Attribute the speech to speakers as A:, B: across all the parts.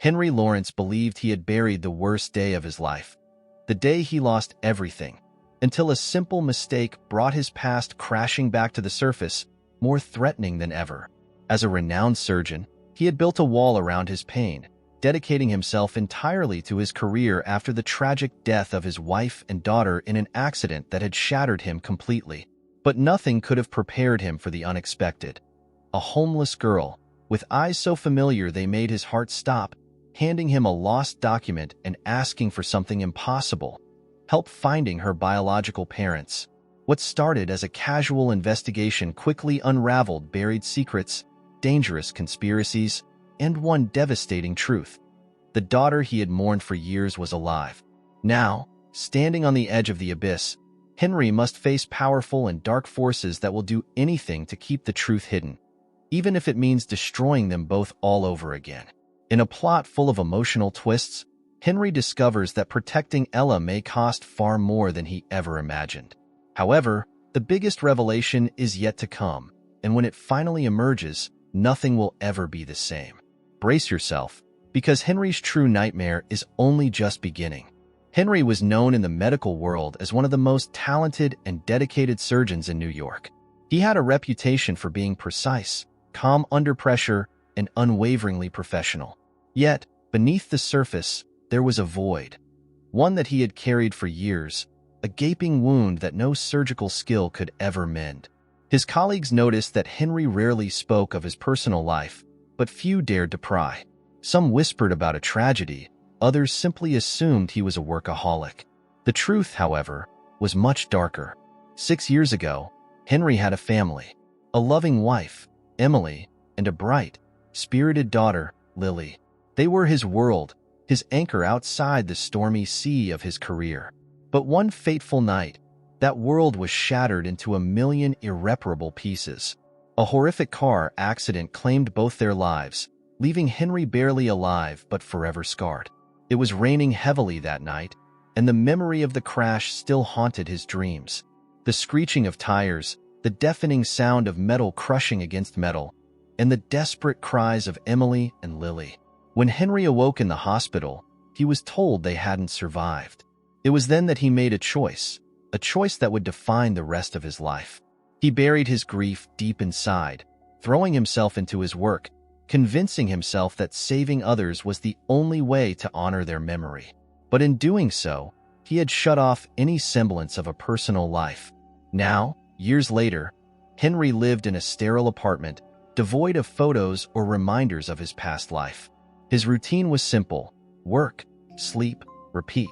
A: Henry Lawrence believed he had buried the worst day of his life, the day he lost everything, until a simple mistake brought his past crashing back to the surface, more threatening than ever. As a renowned surgeon, he had built a wall around his pain, dedicating himself entirely to his career after the tragic death of his wife and daughter in an accident that had shattered him completely. But nothing could have prepared him for the unexpected. A homeless girl, with eyes so familiar they made his heart stop, handing him a lost document and asking for something impossible: help finding her biological parents. What started as a casual investigation quickly unraveled buried secrets, dangerous conspiracies, and one devastating truth. The daughter he had mourned for years was alive. Now, standing on the edge of the abyss, Henry must face powerful and dark forces that will do anything to keep the truth hidden, even if it means destroying them both all over again. In a plot full of emotional twists, Henry discovers that protecting Ella may cost far more than he ever imagined. However, the biggest revelation is yet to come, and when it finally emerges, nothing will ever be the same. Brace yourself, because Henry's true nightmare is only just beginning. Henry was known in the medical world as one of the most talented and dedicated surgeons in New York. He had a reputation for being precise, calm under pressure, and unwaveringly professional. Yet, beneath the surface, there was a void, one that he had carried for years, a gaping wound that no surgical skill could ever mend. His colleagues noticed that Henry rarely spoke of his personal life, but few dared to pry. Some whispered about a tragedy, others simply assumed he was a workaholic. The truth, however, was much darker. 6 years ago, Henry had a family, a loving wife, Emily, and a bright, spirited daughter, Lily. They were his world, his anchor outside the stormy sea of his career. But one fateful night, that world was shattered into a million irreparable pieces. A horrific car accident claimed both their lives, leaving Henry barely alive but forever scarred. It was raining heavily that night, and the memory of the crash still haunted his dreams. The screeching of tires, the deafening sound of metal crushing against metal, and the desperate cries of Emily and Lily. When Henry awoke in the hospital, he was told they hadn't survived. It was then that he made a choice that would define the rest of his life. He buried his grief deep inside, throwing himself into his work, convincing himself that saving others was the only way to honor their memory. But in doing so, he had shut off any semblance of a personal life. Now, years later, Henry lived in a sterile apartment, devoid of photos or reminders of his past life. His routine was simple: work, sleep, repeat.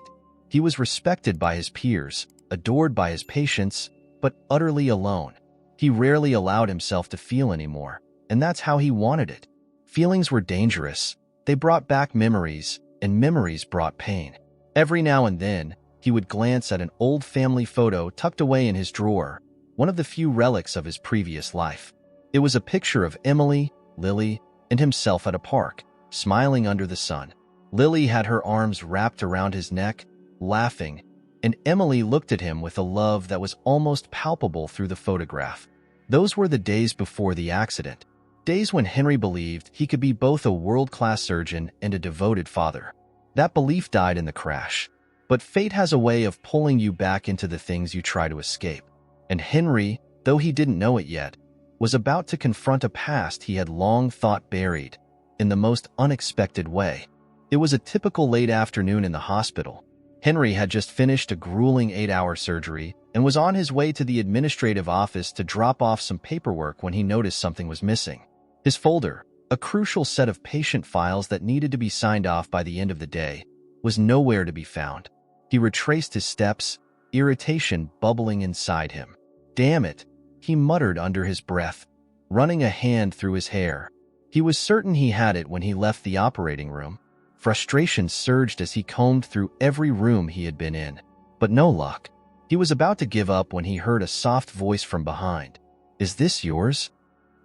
A: He was respected by his peers, adored by his patients, but utterly alone. He rarely allowed himself to feel anymore, and that's how he wanted it. Feelings were dangerous. They brought back memories, and memories brought pain. Every now and then, he would glance at an old family photo tucked away in his drawer, one of the few relics of his previous life. It was a picture of Emily, Lily, and himself at a park, smiling under the sun. Lily had her arms wrapped around his neck, laughing, and Emily looked at him with a love that was almost palpable through the photograph. Those were the days before the accident, days when Henry believed he could be both a world-class surgeon and a devoted father. That belief died in the crash, but fate has a way of pulling you back into the things you try to escape. And Henry, though he didn't know it yet, was about to confront a past he had long thought buried, in the most unexpected way. It was a typical late afternoon in the hospital. Henry had just finished a grueling 8-hour surgery and was on his way to the administrative office to drop off some paperwork when he noticed something was missing. His folder, a crucial set of patient files that needed to be signed off by the end of the day, was nowhere to be found. He retraced his steps, irritation bubbling inside him. "Damn it," he muttered under his breath, running a hand through his hair. He was certain he had it when he left the operating room. Frustration surged as he combed through every room he had been in, but no luck. He was about to give up when he heard a soft voice from behind. "Is this yours?"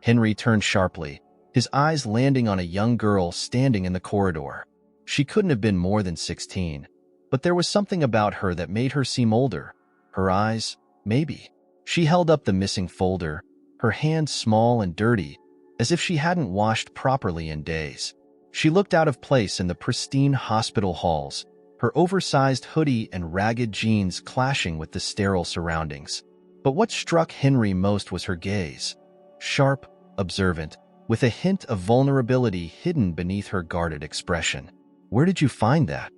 A: Henry turned sharply, his eyes landing on a young girl standing in the corridor. She couldn't have been more than 16, but there was something about her that made her seem older. Her eyes, maybe. She held up the missing folder, her hand small and dirty, as if she hadn't washed properly in days. She looked out of place in the pristine hospital halls, her oversized hoodie and ragged jeans clashing with the sterile surroundings. But what struck Henry most was her gaze. Sharp, observant, with a hint of vulnerability hidden beneath her guarded expression. "Where did you find that?"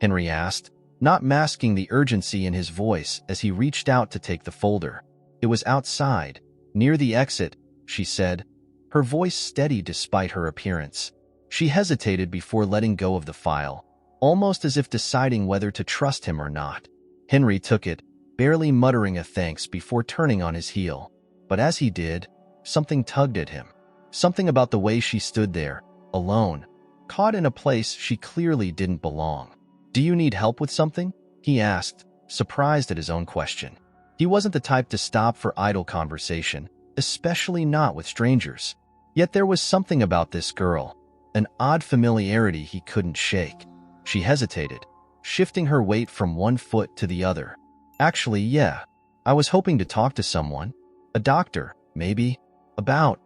A: Henry asked, not masking the urgency in his voice as he reached out to take the folder. "It was outside, near the exit," she said, her voice steady despite her appearance. She hesitated before letting go of the file, almost as if deciding whether to trust him or not. Henry took it, barely muttering a thanks before turning on his heel. But as he did, something tugged at him. Something about the way she stood there, alone, caught in a place she clearly didn't belong. "Do you need help with something?" he asked, surprised at his own question. He wasn't the type to stop for idle conversation, especially not with strangers. Yet there was something about this girl, an odd familiarity he couldn't shake. She hesitated, shifting her weight from one foot to the other. "Actually, yeah. I was hoping to talk to someone. A doctor, maybe. About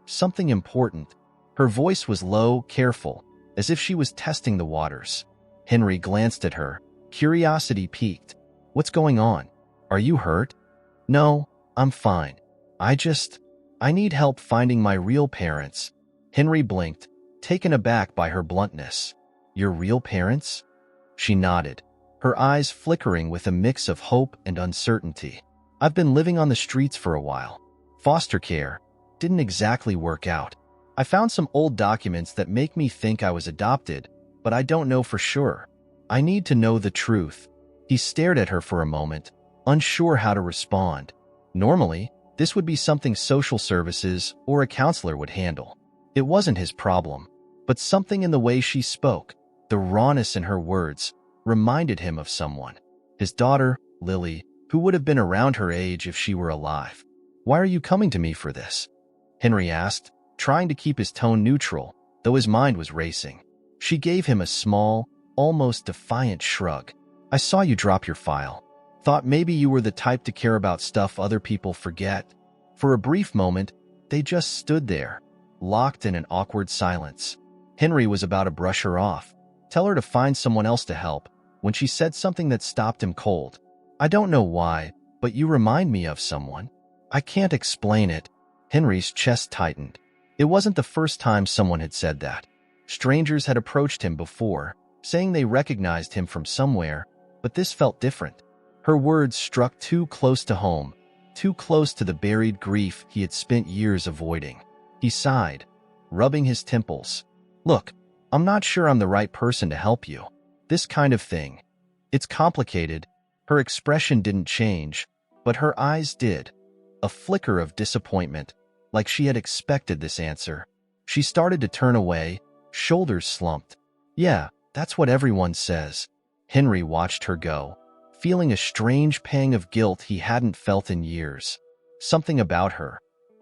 A: something important." Her voice was low, careful, as if she was testing the waters. Henry glanced at her, curiosity piqued. "What's going on? Are you hurt?" "No, I'm fine. I need help finding my real parents." Henry blinked, taken aback by her bluntness. "Your real parents?" She nodded, her eyes flickering with a mix of hope and uncertainty. "I've been living on the streets for a while. Foster care didn't exactly work out. I found some old documents that make me think I was adopted, but I don't know for sure. I need to know the truth." He stared at her for a moment, unsure how to respond. Normally, this would be something social services or a counselor would handle. It wasn't his problem, but something in the way she spoke, the rawness in her words, reminded him of someone. His daughter, Lily, who would have been around her age if she were alive. "Why are you coming to me for this?" Henry asked, trying to keep his tone neutral, though his mind was racing. She gave him a small, almost defiant shrug. "I saw you drop your file. Thought maybe you were the type to care about stuff other people forget." For a brief moment, they just stood there, locked in an awkward silence. Henry was about to brush her off, tell her to find someone else to help, when she said something that stopped him cold. "I don't know why, but you remind me of someone. I can't explain it." Henry's chest tightened. It wasn't the first time someone had said that. Strangers had approached him before, saying they recognized him from somewhere, but this felt different. Her words struck too close to home, too close to the buried grief he had spent years avoiding. He sighed, rubbing his temples. "Look, I'm not sure I'm the right person to help you. This kind of thing. It's complicated." Her expression didn't change, but her eyes did. A flicker of disappointment, like she had expected this answer. She started to turn away, shoulders slumped. "Yeah, that's what everyone says." Henry watched her go, feeling a strange pang of guilt he hadn't felt in years. Something about her,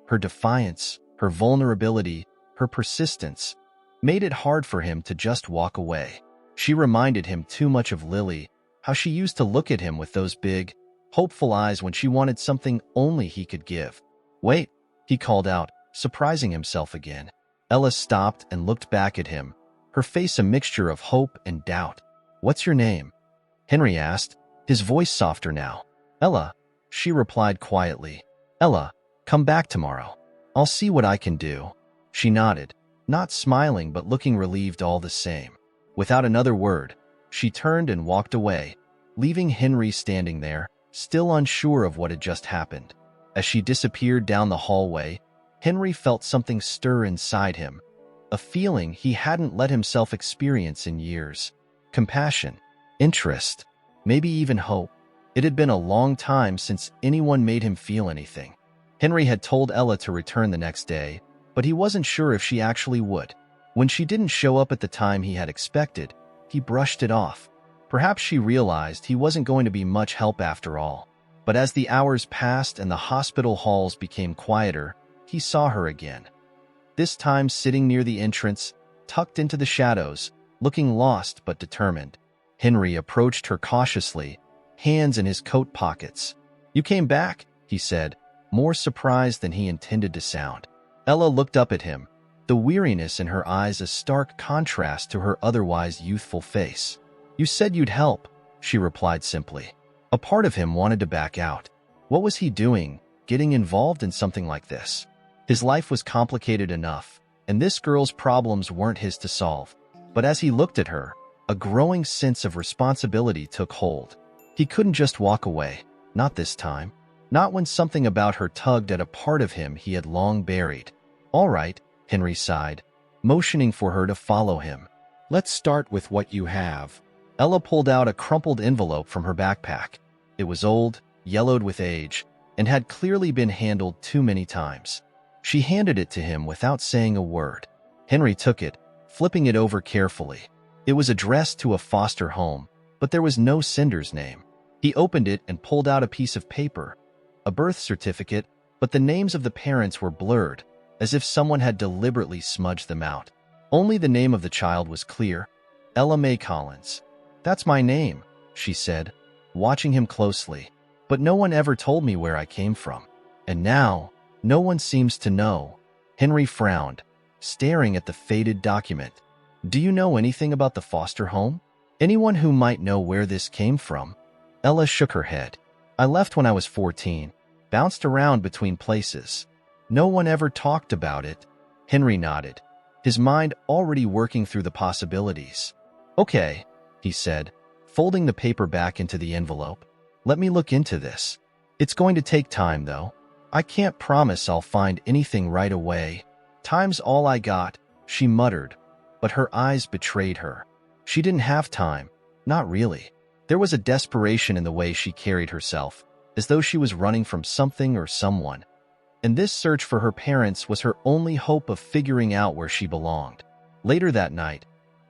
A: her defiance, her vulnerability, her persistence, made it hard for him to just walk away. She reminded him too much of Lily, how she used to look at him with those big, hopeful eyes when she wanted something only he could give. "Wait," he called out, surprising himself again. Ella stopped and looked back at him, her face a mixture of hope and doubt. "What's your name?" Henry asked, his voice softer now. "Ella," she replied quietly. "Ella, come back tomorrow. I'll see what I can do." She nodded, not smiling but looking relieved all the same. Without another word, she turned and walked away, leaving Henry standing there, still unsure of what had just happened. As she disappeared down the hallway, Henry felt something stir inside him, a feeling he hadn't let himself experience in years. Compassion, interest, maybe even hope. It had been a long time since anyone made him feel anything. Henry had told Ella to return the next day, but he wasn't sure if she actually would. When she didn't show up at the time he had expected, he brushed it off. Perhaps she realized he wasn't going to be much help after all. But as the hours passed and the hospital halls became quieter, he saw her again. This time sitting near the entrance, tucked into the shadows, looking lost but determined. Henry approached her cautiously, hands in his coat pockets. "You came back," he said, more surprised than he intended to sound. Ella looked up at him, the weariness in her eyes a stark contrast to her otherwise youthful face. "You said you'd help," she replied simply. A part of him wanted to back out. What was he doing, getting involved in something like this? His life was complicated enough, and this girl's problems weren't his to solve. But as he looked at her, a growing sense of responsibility took hold. He couldn't just walk away, not this time. Not when something about her tugged at a part of him he had long buried. "All right," Henry sighed, motioning for her to follow him. "Let's start with what you have." Ella pulled out a crumpled envelope from her backpack. It was old, yellowed with age, and had clearly been handled too many times. She handed it to him without saying a word. Henry took it, flipping it over carefully. It was addressed to a foster home, but there was no sender's name. He opened it and pulled out a piece of paper, a birth certificate, but the names of the parents were blurred, as if someone had deliberately smudged them out. Only the name of the child was clear: Ella Mae Collins. "That's my name," she said, watching him closely. "But no one ever told me where I came from. And now, no one seems to know." Henry frowned, staring at the faded document. "Do you know anything about the foster home? Anyone who might know where this came from?" Ella shook her head. "I left when I was 14, bounced around between places. No one ever talked about it." Henry nodded, his mind already working through the possibilities. "Okay," he said, folding the paper back into the envelope. "Let me look into this. It's going to take time, though. I can't promise I'll find anything right away. Time's all I got," she muttered, but her eyes betrayed her. She didn't have time, not really. There was a desperation in the way she carried herself, as though she was running from something or someone. And this search for her parents was her only hope of figuring out where she belonged. Later that night,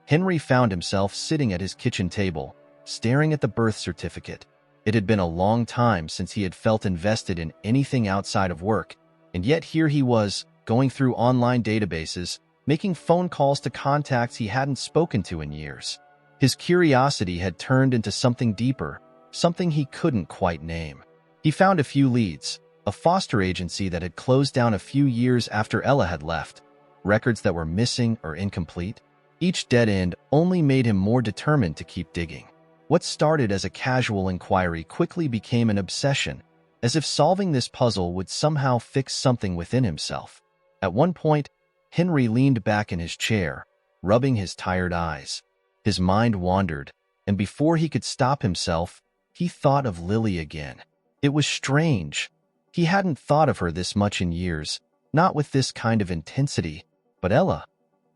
A: Henry found himself sitting at his kitchen table, staring at the birth certificate. It had been a long time since he had felt invested in anything outside of work, and yet here he was, going through online databases, making phone calls to contacts he hadn't spoken to in years. His curiosity had turned into something deeper, something he couldn't quite name. He found a few leads: a foster agency that had closed down a few years after Ella had left, records that were missing or incomplete. Each dead end only made him more determined to keep digging. What started as a casual inquiry quickly became an obsession, as if solving this puzzle would somehow fix something within himself. At one point, Henry leaned back in his chair, rubbing his tired eyes. His mind wandered, and before he could stop himself, he thought of Lily again. It was strange. He hadn't thought of her this much in years, not with this kind of intensity. But Ella,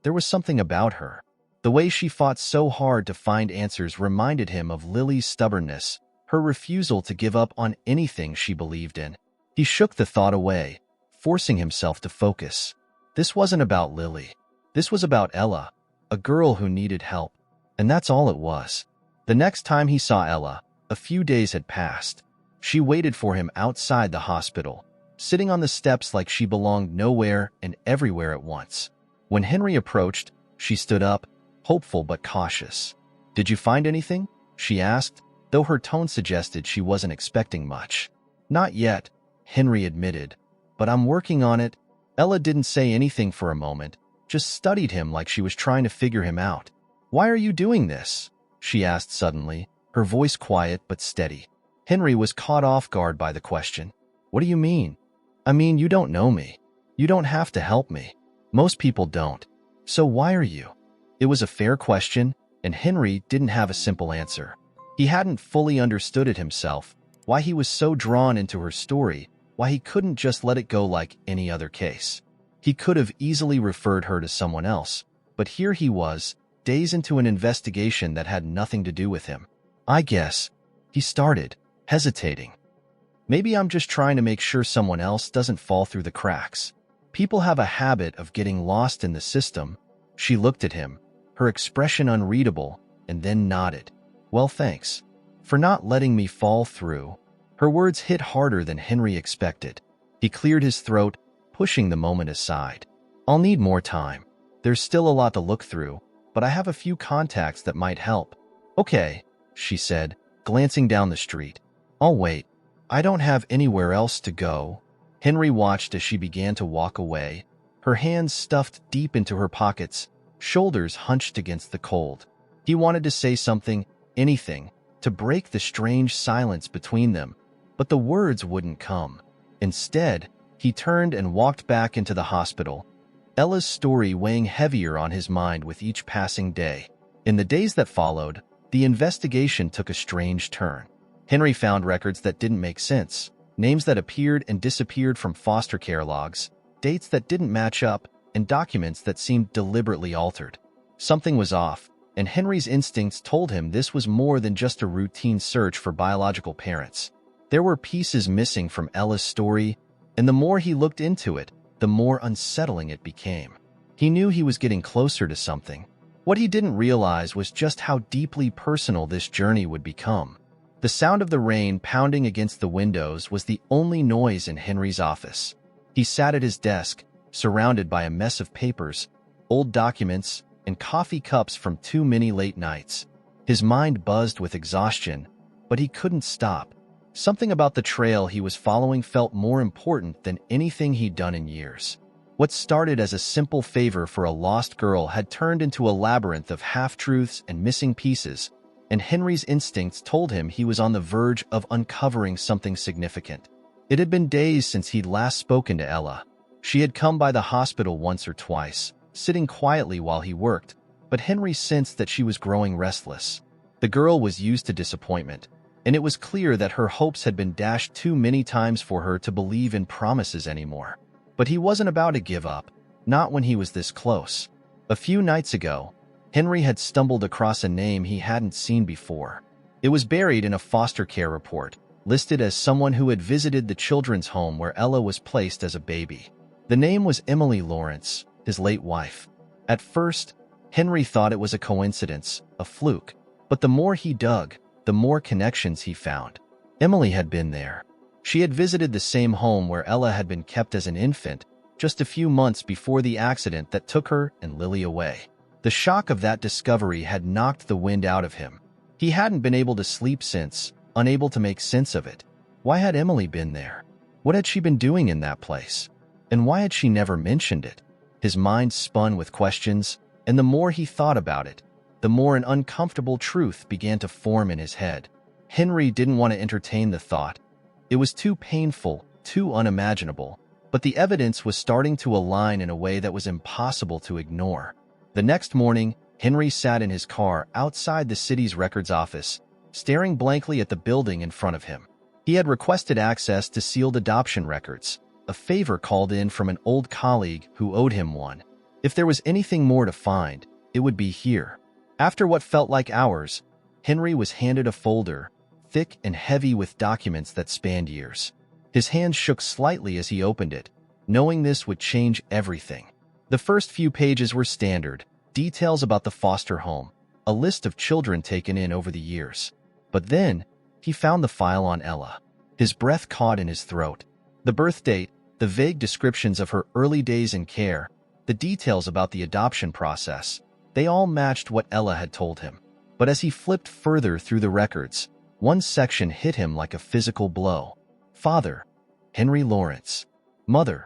A: there was something about her. The way she fought so hard to find answers reminded him of Lily's stubbornness, her refusal to give up on anything she believed in. He shook the thought away, forcing himself to focus. This wasn't about Lily. This was about Ella, a girl who needed help. And that's all it was. The next time he saw Ella, a few days had passed. She waited for him outside the hospital, sitting on the steps like she belonged nowhere and everywhere at once. When Henry approached, she stood up, hopeful but cautious. "Did you find anything?" she asked, though her tone suggested she wasn't expecting much. "Not yet," Henry admitted, "but I'm working on it." Ella didn't say anything for a moment, just studied him like she was trying to figure him out. "Why are you doing this?" she asked suddenly, her voice quiet but steady. Henry was caught off guard by the question. "What do you mean?" "I mean, you don't know me. You don't have to help me. Most people don't. So why are you?" It was a fair question, and Henry didn't have a simple answer. He hadn't fully understood it himself, why he was so drawn into her story, why he couldn't just let it go like any other case. He could have easily referred her to someone else, but here he was, days into an investigation that had nothing to do with him. "I guess," he started, hesitating. "Maybe I'm just trying to make sure someone else doesn't fall through the cracks. People have a habit of getting lost in the system." She looked at him, her expression unreadable, and then nodded. "Well, thanks for not letting me fall through." Her words hit harder than Henry expected. He cleared his throat, pushing the moment aside. "I'll need more time. There's still a lot to look through, but I have a few contacts that might help." "Okay," she said, glancing down the street. "I'll wait. I don't have anywhere else to go." Henry watched as she began to walk away, her hands stuffed deep into her pockets, shoulders hunched against the cold. He wanted to say something, anything, to break the strange silence between them, but the words wouldn't come. Instead, he turned and walked back into the hospital, Ella's story weighing heavier on his mind with each passing day. In the days that followed, the investigation took a strange turn. Henry found records that didn't make sense, names that appeared and disappeared from foster care logs, dates that didn't match up, and documents that seemed deliberately altered. Something was off, and Henry's instincts told him this was more than just a routine search for biological parents. There were pieces missing from Ella's story, and the more he looked into it, the more unsettling it became. He knew he was getting closer to something. What he didn't realize was just how deeply personal this journey would become. The sound of the rain pounding against the windows was the only noise in Henry's office. He sat at his desk, surrounded by a mess of papers, old documents, and coffee cups from too many late nights. His mind buzzed with exhaustion, but he couldn't stop. Something about the trail he was following felt more important than anything he'd done in years. What started as a simple favor for a lost girl had turned into a labyrinth of half-truths and missing pieces, and Henry's instincts told him he was on the verge of uncovering something significant. It had been days since he'd last spoken to Ella. She had come by the hospital once or twice, sitting quietly while he worked, but Henry sensed that she was growing restless. The girl was used to disappointment, and it was clear that her hopes had been dashed too many times for her to believe in promises anymore. But he wasn't about to give up, not when he was this close. A few nights ago, Henry had stumbled across a name he hadn't seen before. It was buried in a foster care report, listed as someone who had visited the children's home where Ella was placed as a baby. The name was Emily Lawrence, his late wife. At first, Henry thought it was a coincidence, a fluke, but the more he dug, the more connections he found. Emily had been there. She had visited the same home where Ella had been kept as an infant, just a few months before the accident that took her and Lily away. The shock of that discovery had knocked the wind out of him. He hadn't been able to sleep since, unable to make sense of it. Why had Emily been there? What had she been doing in that place? And why had she never mentioned it? His mind spun with questions, and the more he thought about it, the more an uncomfortable truth began to form in his head. Henry didn't want to entertain the thought. It was too painful, too unimaginable, but the evidence was starting to align in a way that was impossible to ignore. The next morning, Henry sat in his car outside the city's records office, staring blankly at the building in front of him. He had requested access to sealed adoption records, a favor called in from an old colleague who owed him one. If there was anything more to find, it would be here. After what felt like hours, Henry was handed a folder, thick and heavy with documents that spanned years. His hand shook slightly as he opened it, knowing this would change everything. The first few pages were standard, details about the foster home, a list of children taken in over the years. But then, he found the file on Ella. His breath caught in his throat. The birth date, the vague descriptions of her early days in care, the details about the adoption process, they all matched what Ella had told him. But as he flipped further through the records, one section hit him like a physical blow. Father, Henry Lawrence. Mother,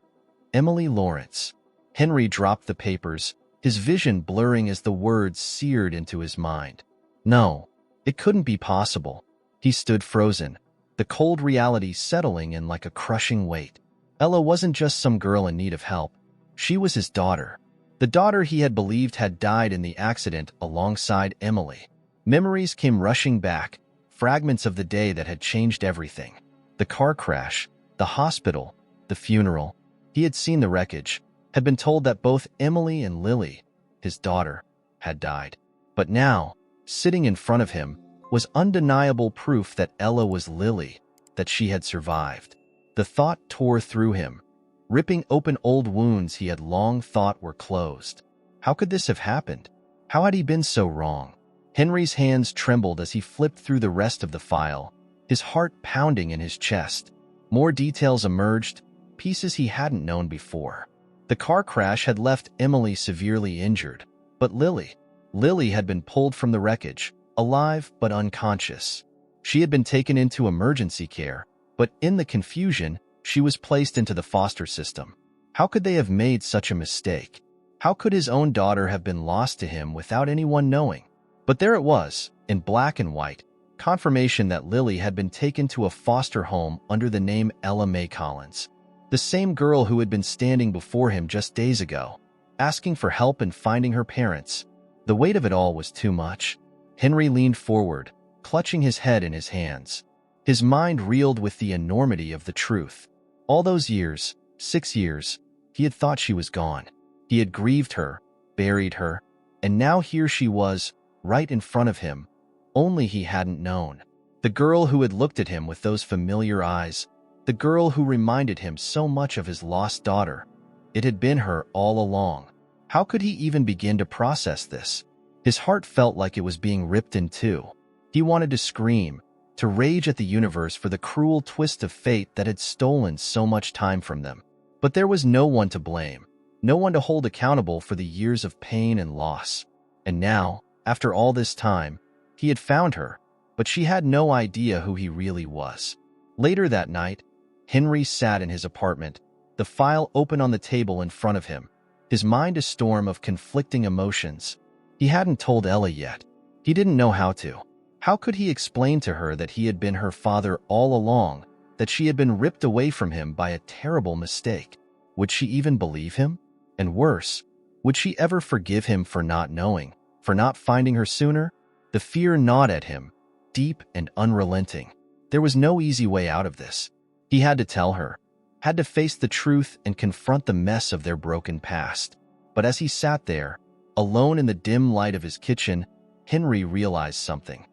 A: Emily Lawrence. Henry dropped the papers, his vision blurring as the words seared into his mind. No, it couldn't be possible. He stood frozen, the cold reality settling in like a crushing weight. Ella wasn't just some girl in need of help. She was his daughter. The daughter he had believed had died in the accident alongside Emily. Memories came rushing back, fragments of the day that had changed everything. The car crash, the hospital, the funeral. He had seen the wreckage, had been told that both Emily and Lily, his daughter, had died. But now, sitting in front of him, was undeniable proof that Ella was Lily, that she had survived. The thought tore through him, ripping open old wounds he had long thought were closed. How could this have happened? How had he been so wrong? Henry's hands trembled as he flipped through the rest of the file, his heart pounding in his chest. More details emerged, pieces he hadn't known before. The car crash had left Emily severely injured, but Lily had been pulled from the wreckage, alive but unconscious. She had been taken into emergency care, but in the confusion, she was placed into the foster system. How could they have made such a mistake? How could his own daughter have been lost to him without anyone knowing? But there it was, in black and white, confirmation that Lily had been taken to a foster home under the name Ella Mae Collins. The same girl who had been standing before him just days ago, asking for help in finding her parents. The weight of it all was too much. Henry leaned forward, clutching his head in his hands. His mind reeled with the enormity of the truth. All those years, 6 years, he had thought she was gone. He had grieved her, buried her, and now here she was, right in front of him. Only he hadn't known. The girl who had looked at him with those familiar eyes, the girl who reminded him so much of his lost daughter. It had been her all along. How could he even begin to process this? His heart felt like it was being ripped in two. He wanted to scream, to rage at the universe for the cruel twist of fate that had stolen so much time from them. But there was no one to blame, no one to hold accountable for the years of pain and loss. And now, after all this time, he had found her, but she had no idea who he really was. Later that night, Henry sat in his apartment, the file open on the table in front of him, his mind a storm of conflicting emotions. He hadn't told Ella yet. He didn't know how to. How could he explain to her that he had been her father all along, that she had been ripped away from him by a terrible mistake? Would she even believe him? And worse, would she ever forgive him for not knowing, for not finding her sooner? The fear gnawed at him, deep and unrelenting. There was no easy way out of this. He had to tell her, had to face the truth and confront the mess of their broken past. But as he sat there, alone in the dim light of his kitchen, Henry realized something.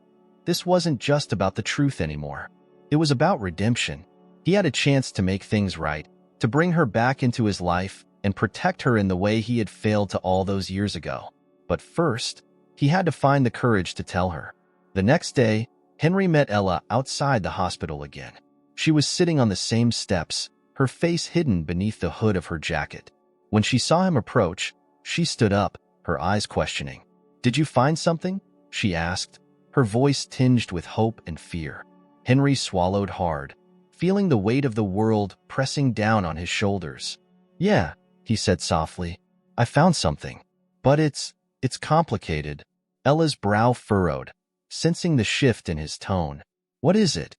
A: This wasn't just about the truth anymore. It was about redemption. He had a chance to make things right, to bring her back into his life and protect her in the way he had failed to all those years ago. But first, he had to find the courage to tell her. The next day, Henry met Ella outside the hospital again. She was sitting on the same steps, her face hidden beneath the hood of her jacket. When she saw him approach, she stood up, her eyes questioning. "Did you find something?" she asked, her voice tinged with hope and fear. Henry swallowed hard, feeling the weight of the world pressing down on his shoulders. "Yeah," he said softly, "I found something. But it's complicated." Ella's brow furrowed, sensing the shift in his tone. "What is it?"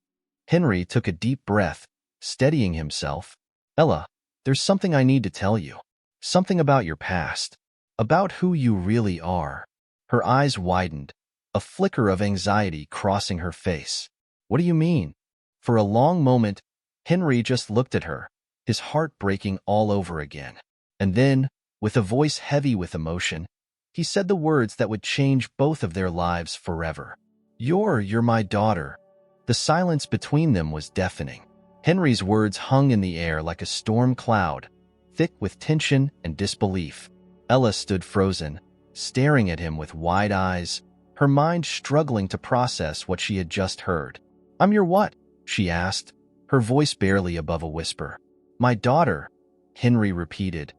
A: Henry took a deep breath, steadying himself. "Ella, there's something I need to tell you. Something about your past. About who you really are." Her eyes widened, a flicker of anxiety crossing her face. "What do you mean?" For a long moment, Henry just looked at her, his heart breaking all over again. And then, with a voice heavy with emotion, he said the words that would change both of their lives forever. You're my daughter." The silence between them was deafening. Henry's words hung in the air like a storm cloud, thick with tension and disbelief. Ella stood frozen, staring at him with wide eyes, her mind struggling to process what she had just heard. "I'm your what?" she asked, her voice barely above a whisper. "My daughter," Henry repeated,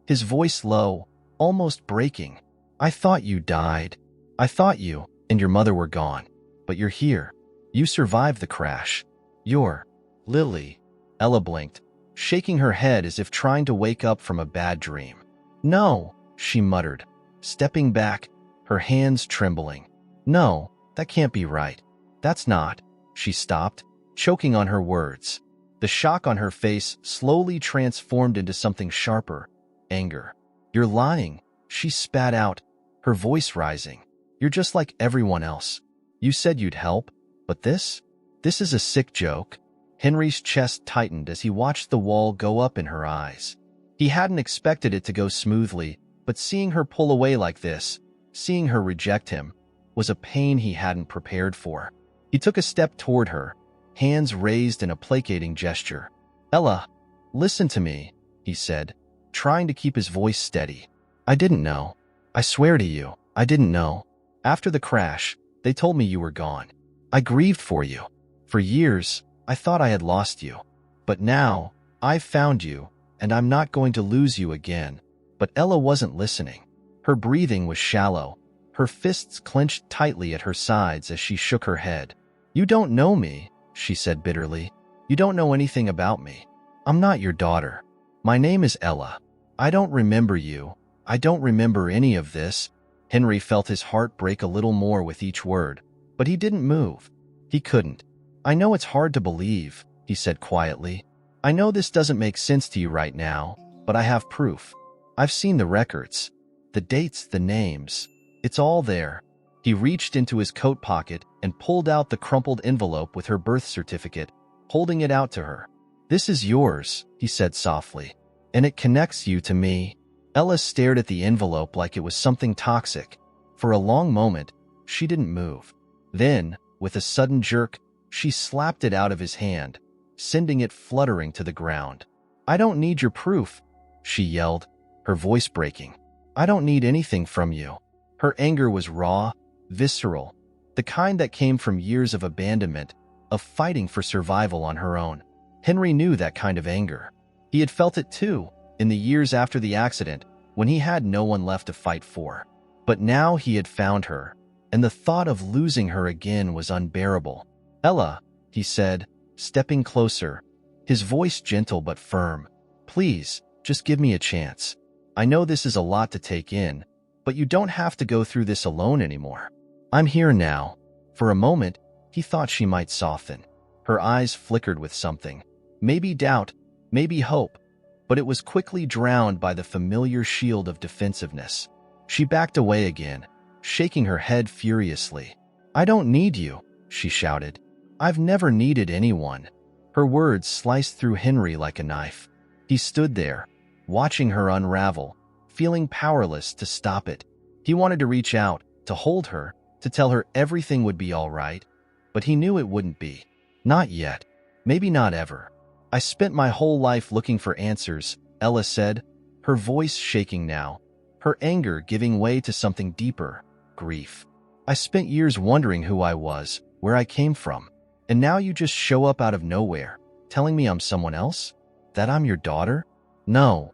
A: his voice low, almost breaking. "I thought you died. I thought you and your mother were gone. But you're here. You survived the crash. You're Lily." Ella blinked, shaking her head as if trying to wake up from a bad dream. "No," she muttered, stepping back, her hands trembling. "No, that can't be right. That's not." She stopped, choking on her words. The shock on her face slowly transformed into something sharper, anger. "You're lying," she spat out, her voice rising. "You're just like everyone else. You said you'd help, but this is a sick joke." Henry's chest tightened as he watched the wall go up in her eyes. He hadn't expected it to go smoothly, but seeing her pull away like this, seeing her reject him, was a pain he hadn't prepared for. He took a step toward her, hands raised in a placating gesture. "Ella, listen to me," he said, trying to keep his voice steady. "I didn't know. I swear to you, I didn't know. After the crash, they told me you were gone. I grieved for you. For years, I thought I had lost you. But now, I've found you, and I'm not going to lose you again." But Ella wasn't listening. Her breathing was shallow, her fists clenched tightly at her sides as she shook her head. "You don't know me," she said bitterly. "You don't know anything about me. I'm not your daughter." My name is Ella. I don't remember you. I don't remember any of this. Henry felt his heart break a little more with each word, but he didn't move. He couldn't. I know it's hard to believe, he said quietly. I know this doesn't make sense to you right now, but I have proof. I've seen the records, the dates, the names. It's all there. He reached into his coat pocket and pulled out the crumpled envelope with her birth certificate, holding it out to her. This is yours, he said softly, and it connects you to me. Ella stared at the envelope like it was something toxic. For a long moment, she didn't move. Then, with a sudden jerk, she slapped it out of his hand, sending it fluttering to the ground. I don't need your proof, she yelled, her voice breaking. I don't need anything from you. Her anger was raw, visceral, the kind that came from years of abandonment, of fighting for survival on her own. Henry knew that kind of anger. He had felt it too, in the years after the accident, when he had no one left to fight for. But now he had found her, and the thought of losing her again was unbearable. Ella, he said, stepping closer, his voice gentle but firm. Please, just give me a chance. I know this is a lot to take in, but you don't have to go through this alone anymore. I'm here now. For a moment, he thought she might soften. Her eyes flickered with something. Maybe doubt, maybe hope, but it was quickly drowned by the familiar shield of defensiveness. She backed away again, shaking her head furiously. I don't need you, she shouted. I've never needed anyone. Her words sliced through Henry like a knife. He stood there, watching her unravel, feeling powerless to stop it. He wanted to reach out, to hold her, to tell her everything would be all right, but he knew it wouldn't be. Not yet. Maybe not ever. I spent my whole life looking for answers, Ella said, her voice shaking now, her anger giving way to something deeper, grief. I spent years wondering who I was, where I came from, and now you just show up out of nowhere, telling me I'm someone else? That I'm your daughter? No,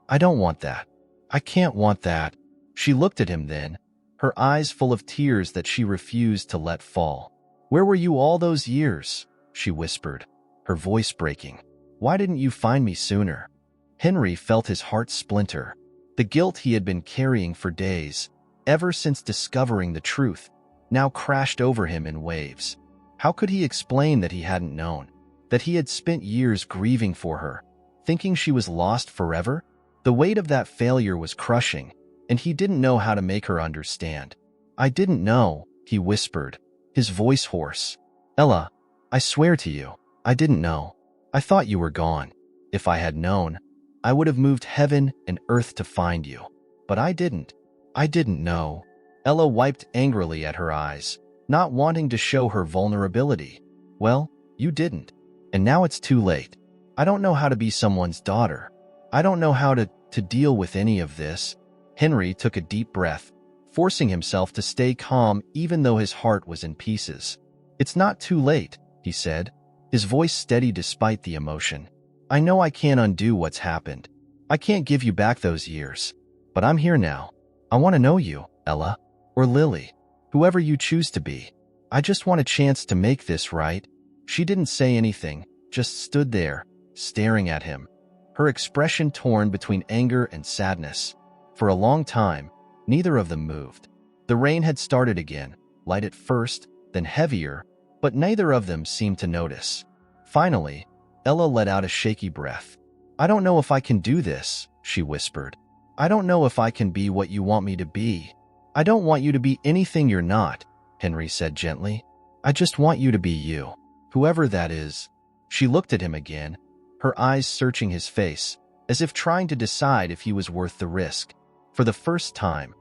A: I don't want that. I can't want that. She looked at him then, her eyes full of tears that she refused to let fall. Where were you all those years? She whispered, her voice breaking. Why didn't you find me sooner? Henry felt his heart splinter. The guilt he had been carrying for days, ever since discovering the truth, now crashed over him in waves. How could he explain that he hadn't known? That he had spent years grieving for her, thinking she was lost forever? The weight of that failure was crushing, and he didn't know how to make her understand. I didn't know, he whispered, his voice hoarse. Ella, I swear to you, I didn't know. I thought you were gone. If I had known, I would have moved heaven and earth to find you. But I didn't. I didn't know. Ella wiped angrily at her eyes, not wanting to show her vulnerability. Well, you didn't. And now it's too late. I don't know how to be someone's daughter. I don't know how to deal with any of this. Henry took a deep breath, forcing himself to stay calm even though his heart was in pieces. It's not too late, he said, his voice steady despite the emotion. I know I can't undo what's happened. I can't give you back those years. But I'm here now. I want to know you, Ella, or Lily, whoever you choose to be. I just want a chance to make this right. She didn't say anything, just stood there, staring at him, her expression torn between anger and sadness. For a long time, neither of them moved. The rain had started again, light at first, then heavier, but neither of them seemed to notice. Finally, Ella let out a shaky breath. I don't know if I can do this, she whispered. I don't know if I can be what you want me to be. I don't want you to be anything you're not, Henry said gently. I just want you to be you, whoever that is. She looked at him again, her eyes searching his face, as if trying to decide if he was worth the risk. For the first time,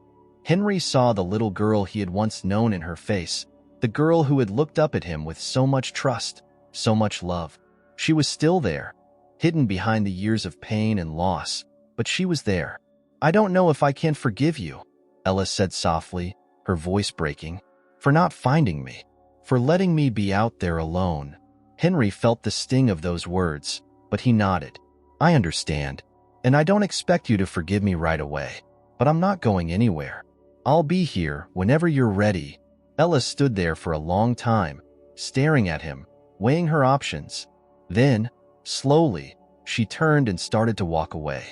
A: Henry saw the little girl he had once known in her face, the girl who had looked up at him with so much trust, so much love. She was still there, hidden behind the years of pain and loss, but she was there. I don't know if I can forgive you, Ella said softly, her voice breaking, for not finding me, for letting me be out there alone. Henry felt the sting of those words, but he nodded. I understand, and I don't expect you to forgive me right away, but I'm not going anywhere. I'll be here whenever you're ready. Ella stood there for a long time, staring at him, weighing her options. Then, slowly, She turned and started to walk away.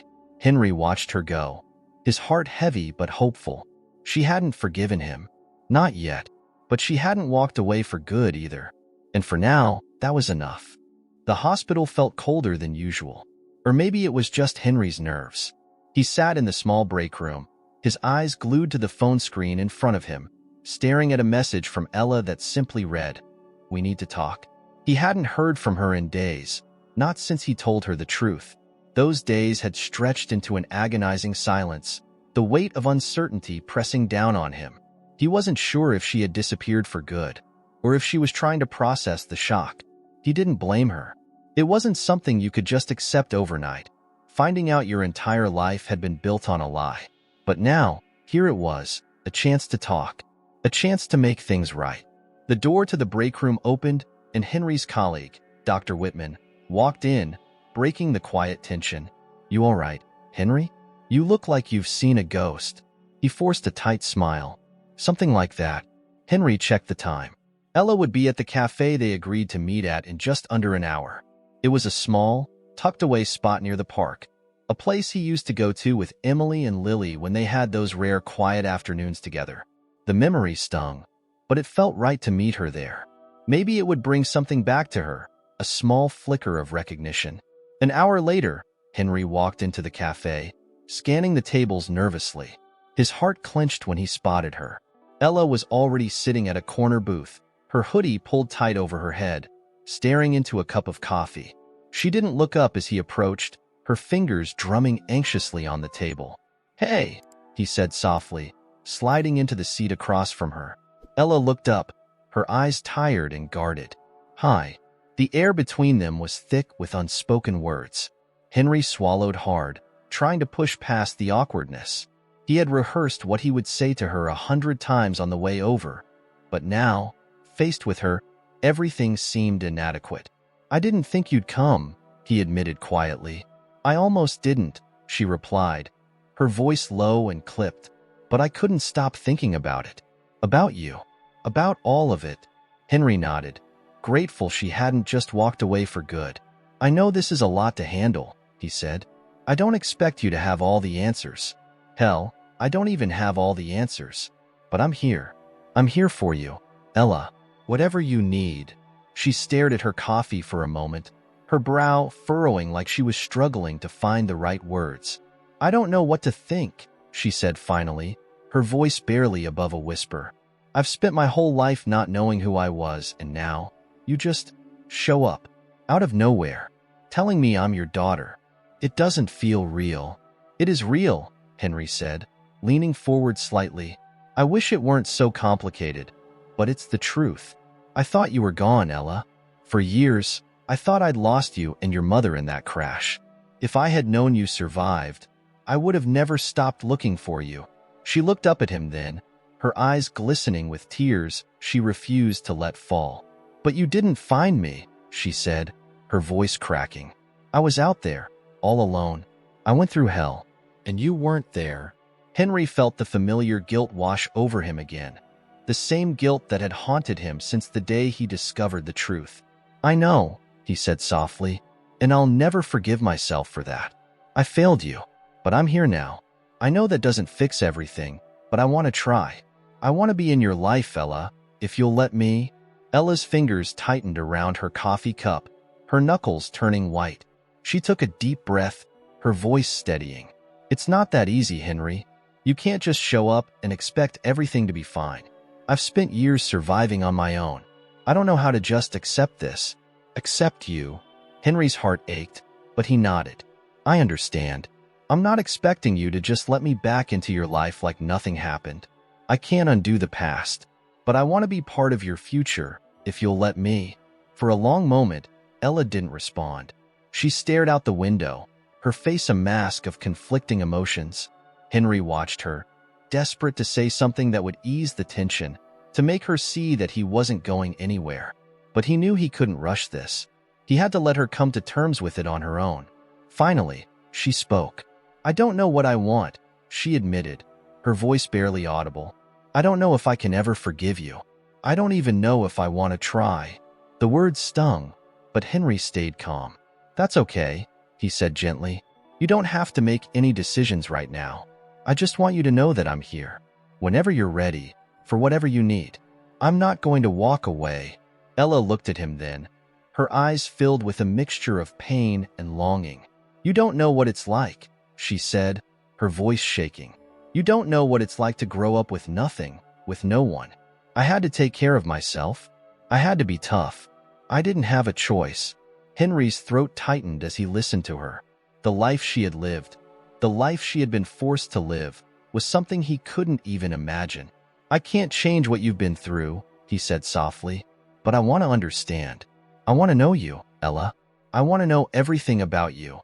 A: Henry watched her go, his heart heavy but hopeful. She hadn't forgiven him. Not yet. But she hadn't walked away for good either. And for now, that was enough. The hospital felt colder than usual. Or maybe it was just Henry's nerves. He sat in the small break room, his eyes glued to the phone screen in front of him, staring at a message from Ella that simply read, "We need to talk." He hadn't heard from her in days, not since he told her the truth. Those days had stretched into an agonizing silence, the weight of uncertainty pressing down on him. He wasn't sure if she had disappeared for good, or if she was trying to process the shock. He didn't blame her. It wasn't something you could just accept overnight. Finding out your entire life had been built on a lie. But now, here it was, a chance to talk, a chance to make things right. The door to the break room opened, and Henry's colleague, Dr. Whitman, walked in, breaking the quiet tension. "You all right, Henry? You look like you've seen a ghost." He forced a tight smile. "Something like that." Henry checked the time. Ella would be at the cafe they agreed to meet at in just under an hour. It was a small, tucked-away spot near the park, a place he used to go to with Emily and Lily when they had those rare quiet afternoons together. The memory stung, but it felt right to meet her there. Maybe it would bring something back to her, a small flicker of recognition. An hour later, Henry walked into the cafe, scanning the tables nervously. His heart clenched when he spotted her. Ella was already sitting at a corner booth, her hoodie pulled tight over her head, staring into a cup of coffee. She didn't look up as he approached, her fingers drumming anxiously on the table. "Hey," he said softly, sliding into the seat across from her. Ella looked up, her eyes tired and guarded. "Hi." The air between them was thick with unspoken words. Henry swallowed hard, trying to push past the awkwardness. He had rehearsed what he would say to her 100 times on the way over, but now, faced with her, everything seemed inadequate. "I didn't think you'd come," he admitted quietly. "I almost didn't," she replied, her voice low and clipped, "but I couldn't stop thinking about it. About you. About all of it." Henry nodded, grateful she hadn't just walked away for good. "I know this is a lot to handle," he said. "I don't expect you to have all the answers. Hell, I don't even have all the answers. But I'm here. I'm here for you, Ella. Whatever you need." She stared at her coffee for a moment, her brow furrowing like she was struggling to find the right words. "I don't know what to think," she said finally, her voice barely above a whisper. "I've spent my whole life not knowing who I was, and now, you just show up, out of nowhere, telling me I'm your daughter. It doesn't feel real." "It is real," Henry said, leaning forward slightly. "I wish it weren't so complicated, but it's the truth. I thought you were gone, Ella. For years, I thought I'd lost you and your mother in that crash. If I had known you survived, I would have never stopped looking for you." She looked up at him then, her eyes glistening with tears she refused to let fall. "But you didn't find me," she said, her voice cracking. "I was out there, all alone. I went through hell, and you weren't there." Henry felt the familiar guilt wash over him again, the same guilt that had haunted him since the day he discovered the truth. "I know," he said softly, "and I'll never forgive myself for that. I failed you, but I'm here now. I know that doesn't fix everything, but I want to try. I want to be in your life, Ella, if you'll let me." Ella's fingers tightened around her coffee cup, her knuckles turning white. She took a deep breath, her voice steadying. "It's not that easy, Henry. You can't just show up and expect everything to be fine. I've spent years surviving on my own. I don't know how to just accept this. Accept you." Henry's heart ached, but he nodded. "I understand. I'm not expecting you to just let me back into your life like nothing happened. I can't undo the past, but I want to be part of your future, if you'll let me." For a long moment, Ella didn't respond. She stared out the window, her face a mask of conflicting emotions. Henry watched her, desperate to say something that would ease the tension, to make her see that he wasn't going anywhere. But he knew he couldn't rush this. He had to let her come to terms with it on her own. Finally, she spoke. "I don't know what I want," she admitted, her voice barely audible. "I don't know if I can ever forgive you. I don't even know if I want to try." The words stung, but Henry stayed calm. "That's okay. he said gently. You don't have to make any decisions right now. I just want you to know that I'm here. Whenever you're ready, for whatever you need. I'm not going to walk away. Ella looked at him then, her eyes filled with a mixture of pain and longing. You don't know what it's like, she said, her voice shaking. You don't know what it's like to grow up with nothing, with no one. I had to take care of myself. I had to be tough. I didn't have a choice. Henry's throat tightened as he listened to her. The life she had lived, the life she had been forced to live, was something he couldn't even imagine. I can't change what you've been through, he said softly, but I want to understand. I want to know you, Ella. I want to know everything about you,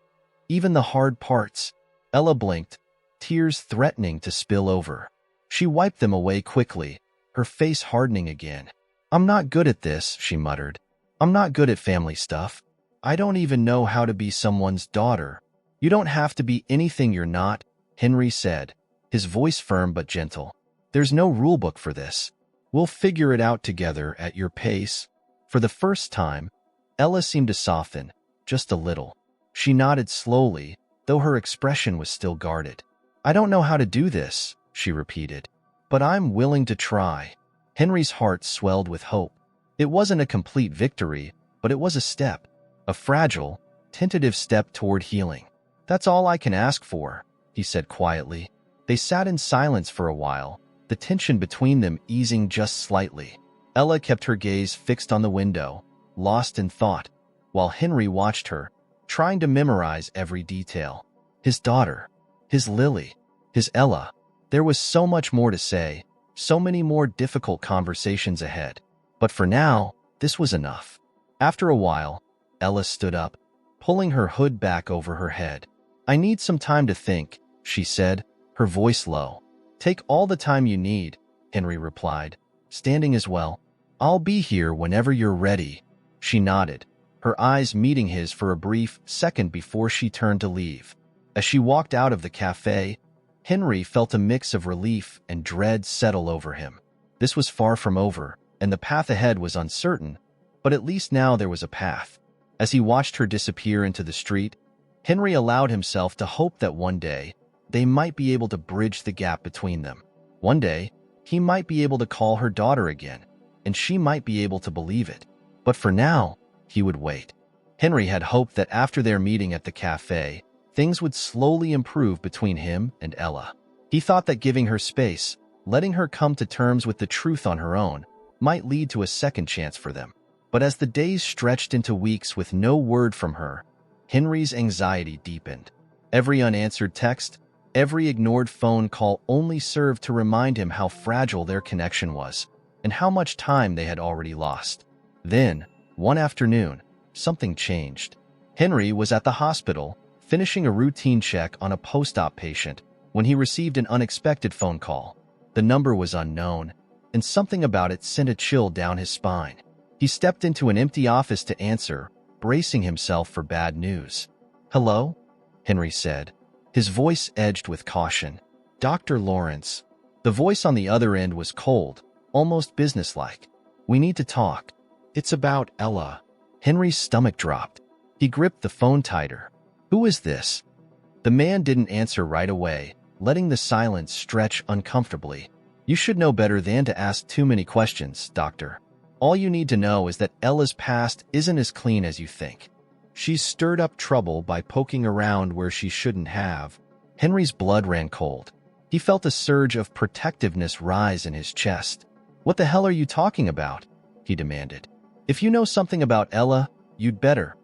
A: even the hard parts. Ella blinked, tears threatening to spill over. She wiped them away quickly, her face hardening again. I'm not good at this, she muttered. I'm not good at family stuff. I don't even know how to be someone's daughter. You don't have to be anything you're not, Henry said, his voice firm but gentle. There's no rulebook for this. We'll figure it out together at your pace. For the first time, Ella seemed to soften, just a little. She nodded slowly, though her expression was still guarded. I don't know how to do this, she repeated, but I'm willing to try. Henry's heart swelled with hope. It wasn't a complete victory, but it was a step, a fragile, tentative step toward healing. That's all I can ask for, he said quietly. They sat in silence for a while, the tension between them easing just slightly. Ella kept her gaze fixed on the window, lost in thought, while Henry watched her, trying to memorize every detail. His daughter, his Lily, his Ella. There was so much more to say, so many more difficult conversations ahead. But for now, this was enough. After a while, Ella stood up, pulling her hood back over her head. I need some time to think, she said, her voice low. Take all the time you need, Henry replied, standing as well. I'll be here whenever you're ready. She nodded, her eyes meeting his for a brief second before she turned to leave. As she walked out of the cafe, Henry felt a mix of relief and dread settle over him. This was far from over, and the path ahead was uncertain, but at least now there was a path. As he watched her disappear into the street, Henry allowed himself to hope that one day, they might be able to bridge the gap between them. One day, he might be able to call her daughter again, and she might be able to believe it. But for now, he would wait. Henry had hoped that after their meeting at the cafe, things would slowly improve between him and Ella. He thought that giving her space, letting her come to terms with the truth on her own, might lead to a second chance for them. But as the days stretched into weeks with no word from her, Henry's anxiety deepened. Every unanswered text, every ignored phone call only served to remind him how fragile their connection was and how much time they had already lost. Then, one afternoon, something changed. Henry was at the hospital, finishing a routine check on a post-op patient, when he received an unexpected phone call. The number was unknown, and something about it sent a chill down his spine. He stepped into an empty office to answer, bracing himself for bad news. Hello? Henry said, his voice edged with caution. Dr. Lawrence. The voice on the other end was cold, almost businesslike. We need to talk. It's about Ella. Henry's stomach dropped. He gripped the phone tighter. Who is this? The man didn't answer right away, letting the silence stretch uncomfortably. You should know better than to ask too many questions, Doctor. All you need to know is that Ella's past isn't as clean as you think. She's stirred up trouble by poking around where she shouldn't have. Henry's blood ran cold. He felt a surge of protectiveness rise in his chest. What the hell are you talking about? He demanded. If you know something about Ella, you'd better.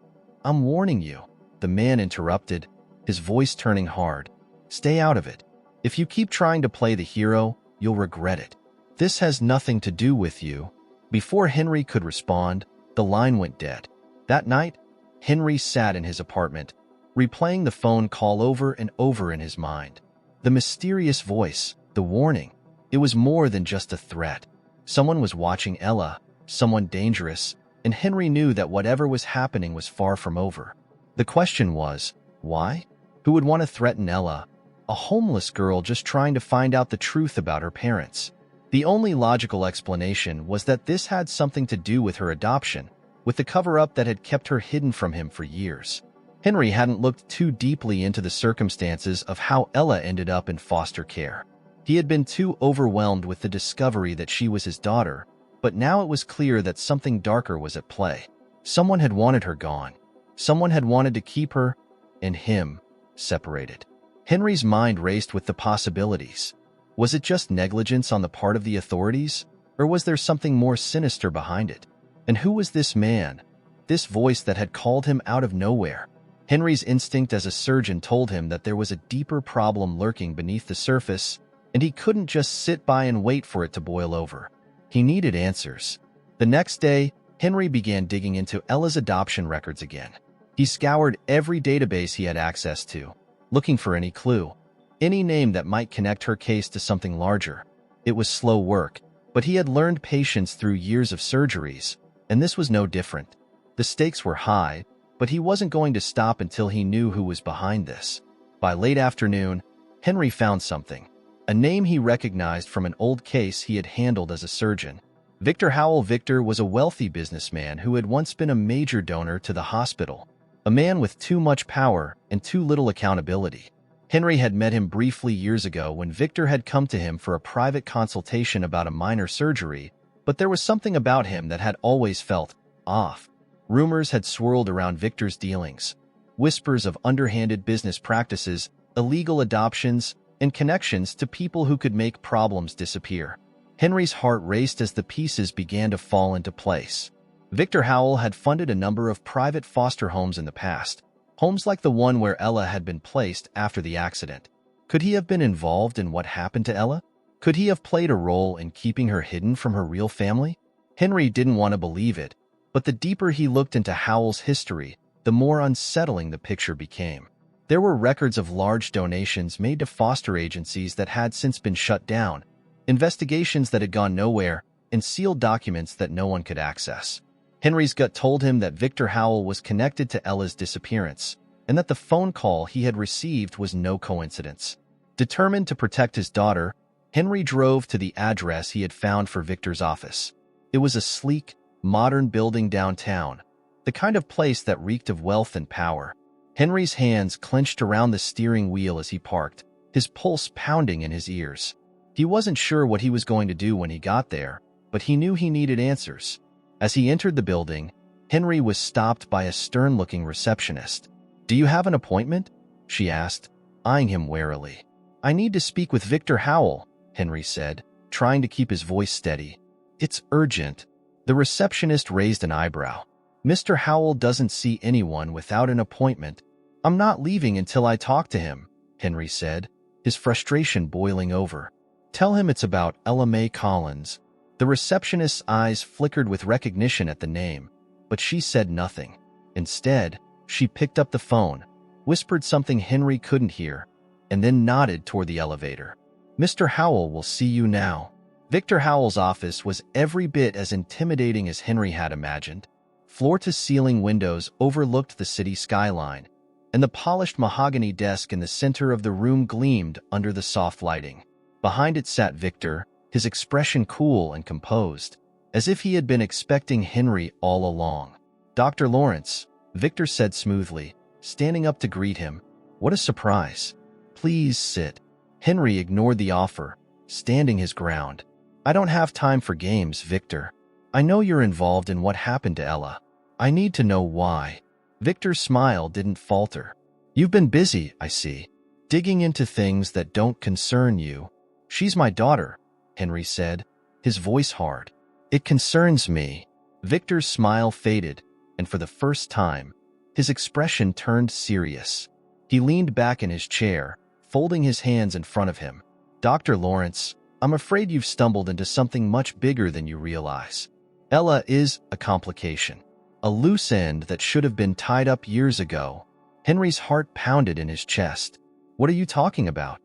A: I'm warning you, the man interrupted, his voice turning hard. Stay out of it. If you keep trying to play the hero, you'll regret it. This has nothing to do with you. Before Henry could respond, the line went dead. That night, Henry sat in his apartment, replaying the phone call over and over in his mind. The mysterious voice, the warning, it was more than just a threat. Someone was watching Ella, someone dangerous, and Henry knew that whatever was happening was far from over. The question was, why? Who would want to threaten Ella, a homeless girl just trying to find out the truth about her parents? The only logical explanation was that this had something to do with her adoption, with the cover-up that had kept her hidden from him for years. Henry hadn't looked too deeply into the circumstances of how Ella ended up in foster care. He had been too overwhelmed with the discovery that she was his daughter, but now it was clear that something darker was at play. Someone had wanted her gone. Someone had wanted to keep her and him separated. Henry's mind raced with the possibilities. Was it just negligence on the part of the authorities, or was there something more sinister behind it? And who was this man, this voice that had called him out of nowhere? Henry's instinct as a surgeon told him that there was a deeper problem lurking beneath the surface, and he couldn't just sit by and wait for it to boil over. He needed answers. The next day, Henry began digging into Ella's adoption records again. He scoured every database he had access to, looking for any clue, any name that might connect her case to something larger. It was slow work, but he had learned patience through years of surgeries, and this was no different. The stakes were high, but he wasn't going to stop until he knew who was behind this. By late afternoon, Henry found something, a name he recognized from an old case he had handled as a surgeon. Victor Howell. Victor was a wealthy businessman who had once been a major donor to the hospital, a man with too much power and too little accountability. Henry had met him briefly years ago when Victor had come to him for a private consultation about a minor surgery, but there was something about him that had always felt off. Rumors had swirled around Victor's dealings, whispers of underhanded business practices, illegal adoptions, and connections to people who could make problems disappear. Henry's heart raced as the pieces began to fall into place. Victor Howell had funded a number of private foster homes in the past, homes like the one where Ella had been placed after the accident. Could he have been involved in what happened to Ella? Could he have played a role in keeping her hidden from her real family? Henry didn't want to believe it, but the deeper he looked into Howell's history, the more unsettling the picture became. There were records of large donations made to foster agencies that had since been shut down, investigations that had gone nowhere, and sealed documents that no one could access. Henry's gut told him that Victor Howell was connected to Ella's disappearance, and that the phone call he had received was no coincidence. Determined to protect his daughter, Henry drove to the address he had found for Victor's office. It was a sleek, modern building downtown, the kind of place that reeked of wealth and power. Henry's hands clenched around the steering wheel as he parked, his pulse pounding in his ears. He wasn't sure what he was going to do when he got there, but he knew he needed answers. As he entered the building, Henry was stopped by a stern-looking receptionist. "Do you have an appointment?" she asked, eyeing him warily. "I need to speak with Victor Howell," Henry said, trying to keep his voice steady. "It's urgent." The receptionist raised an eyebrow. "Mr. Howell doesn't see anyone without an appointment." "I'm not leaving until I talk to him," Henry said, his frustration boiling over. "Tell him it's about Ella Mae Collins." The receptionist's eyes flickered with recognition at the name, but she said nothing. Instead, she picked up the phone, whispered something Henry couldn't hear, and then nodded toward the elevator. "Mr. Howell will see you now." Victor Howell's office was every bit as intimidating as Henry had imagined. Floor-to-ceiling windows overlooked the city skyline, and the polished mahogany desk in the center of the room gleamed under the soft lighting. Behind it sat Victor, his expression cool and composed, as if he had been expecting Henry all along. "Dr. Lawrence," Victor said smoothly, standing up to greet him. "What a surprise. Please sit." Henry ignored the offer, standing his ground. "I don't have time for games, Victor. I know you're involved in what happened to Ella. I need to know why." Victor's smile didn't falter. "You've been busy, I see, digging into things that don't concern you." "She's my daughter," Henry said, his voice hard. "It concerns me." Victor's smile faded, and for the first time, his expression turned serious. He leaned back in his chair, folding his hands in front of him. "Dr. Lawrence, I'm afraid you've stumbled into something much bigger than you realize. Ella is a complication, a loose end that should have been tied up years ago." Henry's heart pounded in his chest. "What are you talking about?"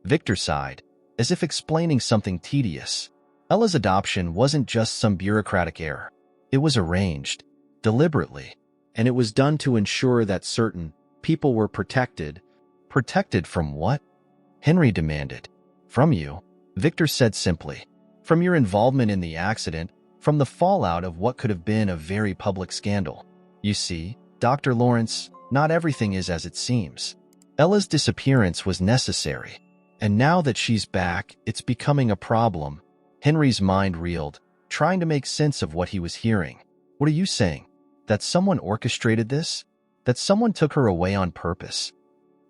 A: Victor sighed, as if explaining something tedious. Ella's adoption wasn't just some bureaucratic error. It was arranged, deliberately, and it was done to ensure that certain people were protected. "Protected from what?" Henry demanded. "From you," Victor said simply. "From your involvement in the accident, from the fallout of what could have been a very public scandal. You see, Dr. Lawrence, not everything is as it seems. Ella's disappearance was necessary, and now that she's back, it's becoming a problem. Henry's mind reeled, trying to make sense of what he was hearing. What are you saying? That someone orchestrated this? That someone took her away on purpose?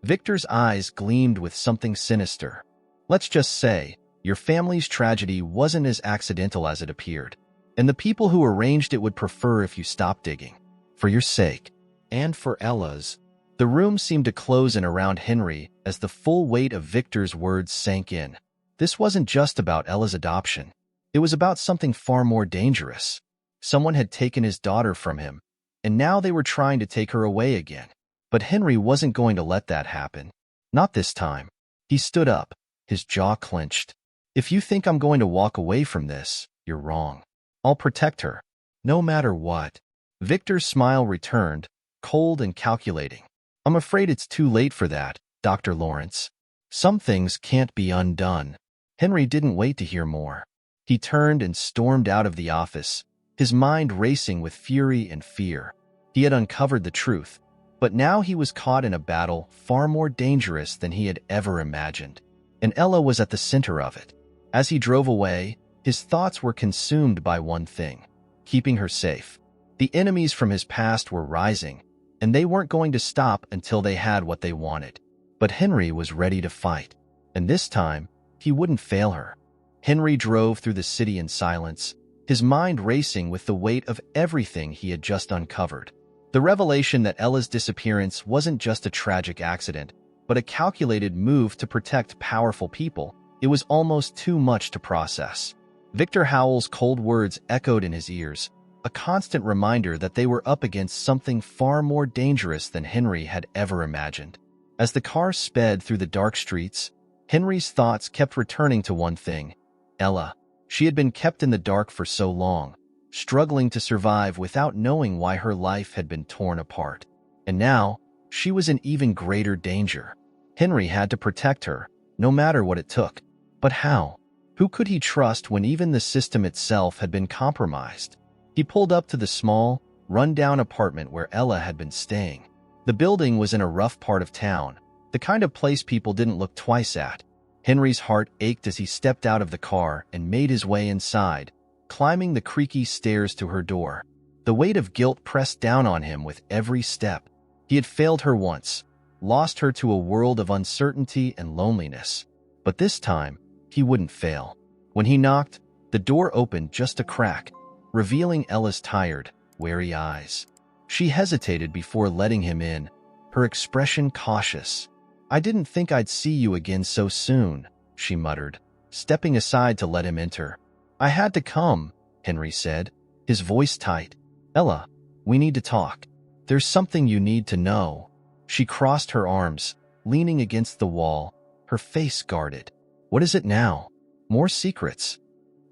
A: Victor's eyes gleamed with something sinister. Let's just say, your family's tragedy wasn't as accidental as it appeared, and the people who arranged it would prefer if you stopped digging. For your sake, and for Ella's. The room seemed to close in around Henry as the full weight of Victor's words sank in. This wasn't just about Ella's adoption. It was about something far more dangerous. Someone had taken his daughter from him, and now they were trying to take her away again. But Henry wasn't going to let that happen. Not this time. He stood up, his jaw clenched. If you think I'm going to walk away from this, you're wrong. I'll protect her, no matter what. Victor's smile returned, cold and calculating. I'm afraid it's too late for that, Dr. Lawrence. Some things can't be undone. Henry didn't wait to hear more. He turned and stormed out of the office, his mind racing with fury and fear. He had uncovered the truth, but now he was caught in a battle far more dangerous than he had ever imagined. And Ella was at the center of it. As he drove away, his thoughts were consumed by one thing: keeping her safe. The enemies from his past were rising, and they weren't going to stop until they had what they wanted. But Henry was ready to fight, and this time, he wouldn't fail her. Henry drove through the city in silence, his mind racing with the weight of everything he had just uncovered. The revelation that Ella's disappearance wasn't just a tragic accident, but a calculated move to protect powerful people, it was almost too much to process. Victor Howell's cold words echoed in his ears, a constant reminder that they were up against something far more dangerous than Henry had ever imagined. As the car sped through the dark streets, Henry's thoughts kept returning to one thing: Ella. She had been kept in the dark for so long, struggling to survive without knowing why her life had been torn apart. And now, she was in even greater danger. Henry had to protect her, no matter what it took. But how? Who could he trust when even the system itself had been compromised? He pulled up to the small, run-down apartment where Ella had been staying. The building was in a rough part of town, the kind of place people didn't look twice at. Henry's heart ached as he stepped out of the car and made his way inside, climbing the creaky stairs to her door. The weight of guilt pressed down on him with every step. He had failed her once, lost her to a world of uncertainty and loneliness. But this time, he wouldn't fail. When he knocked, the door opened just a crack, revealing Ella's tired, wary eyes. She hesitated before letting him in, her expression cautious. "I didn't think I'd see you again so soon," she muttered, stepping aside to let him enter. "I had to come," Henry said, his voice tight. "Ella, we need to talk. There's something you need to know." She crossed her arms, leaning against the wall, her face guarded. "What is it now? More secrets?"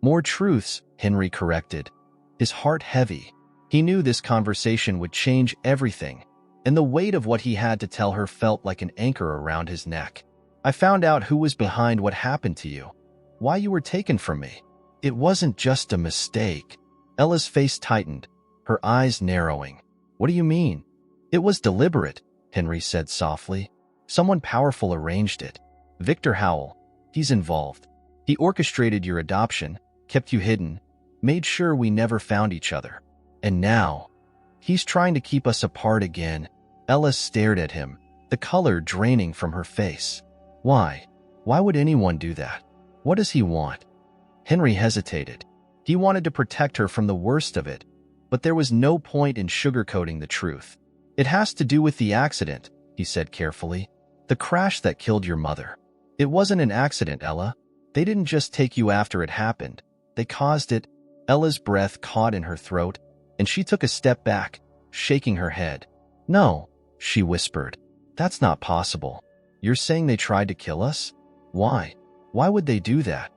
A: "More truths," Henry corrected, his heart heavy. He knew this conversation would change everything, and the weight of what he had to tell her felt like an anchor around his neck. "I found out who was behind what happened to you, why you were taken from me. It wasn't just a mistake." Ella's face tightened, her eyes narrowing. "What do you mean?" "It was deliberate," Henry said softly. "Someone powerful arranged it. Victor Howell, he's involved. He orchestrated your adoption, kept you hidden, made sure we never found each other. And now, he's trying to keep us apart again." Ella stared at him, the color draining from her face. "Why? Why would anyone do that? What does he want?" Henry hesitated. He wanted to protect her from the worst of it, but there was no point in sugarcoating the truth. "It has to do with the accident," he said carefully. "The crash that killed your mother. It wasn't an accident, Ella. They didn't just take you after it happened. They caused it." Ella's breath caught in her throat, and she took a step back, shaking her head. "No," she whispered. "That's not possible. You're saying they tried to kill us? Why? Why would they do that?"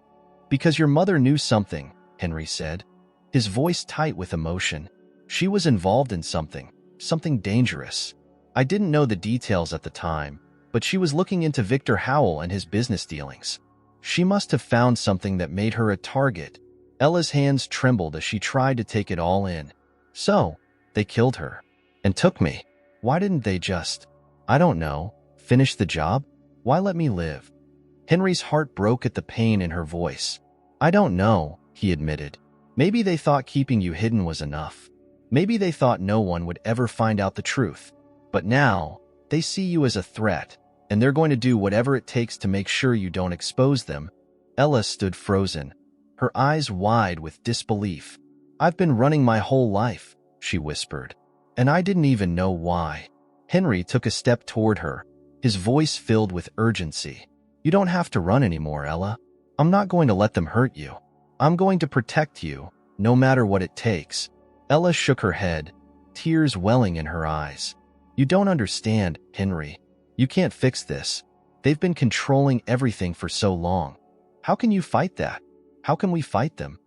A: "Because your mother knew something," Henry said, his voice tight with emotion. "She was involved in something dangerous. I didn't know the details at the time, but she was looking into Victor Howell and his business dealings. She must have found something that made her a target." Ella's hands trembled as she tried to take it all in. "So, they killed her. And took me. Why didn't they just, I don't know, finish the job? Why let me live? Henry's heart broke at the pain in her voice. I don't know, he admitted. Maybe they thought keeping you hidden was enough. Maybe they thought no one would ever find out the truth. But now, they see you as a threat, and they're going to do whatever it takes to make sure you don't expose them. Ella stood frozen, her eyes wide with disbelief. I've been running my whole life, she whispered, and I didn't even know why. Henry took a step toward her, his voice filled with urgency. You don't have to run anymore, Ella. I'm not going to let them hurt you. I'm going to protect you, no matter what it takes. Ella shook her head, tears welling in her eyes. You don't understand, Henry. You can't fix this. They've been controlling everything for so long. How can you fight that? How can we fight them?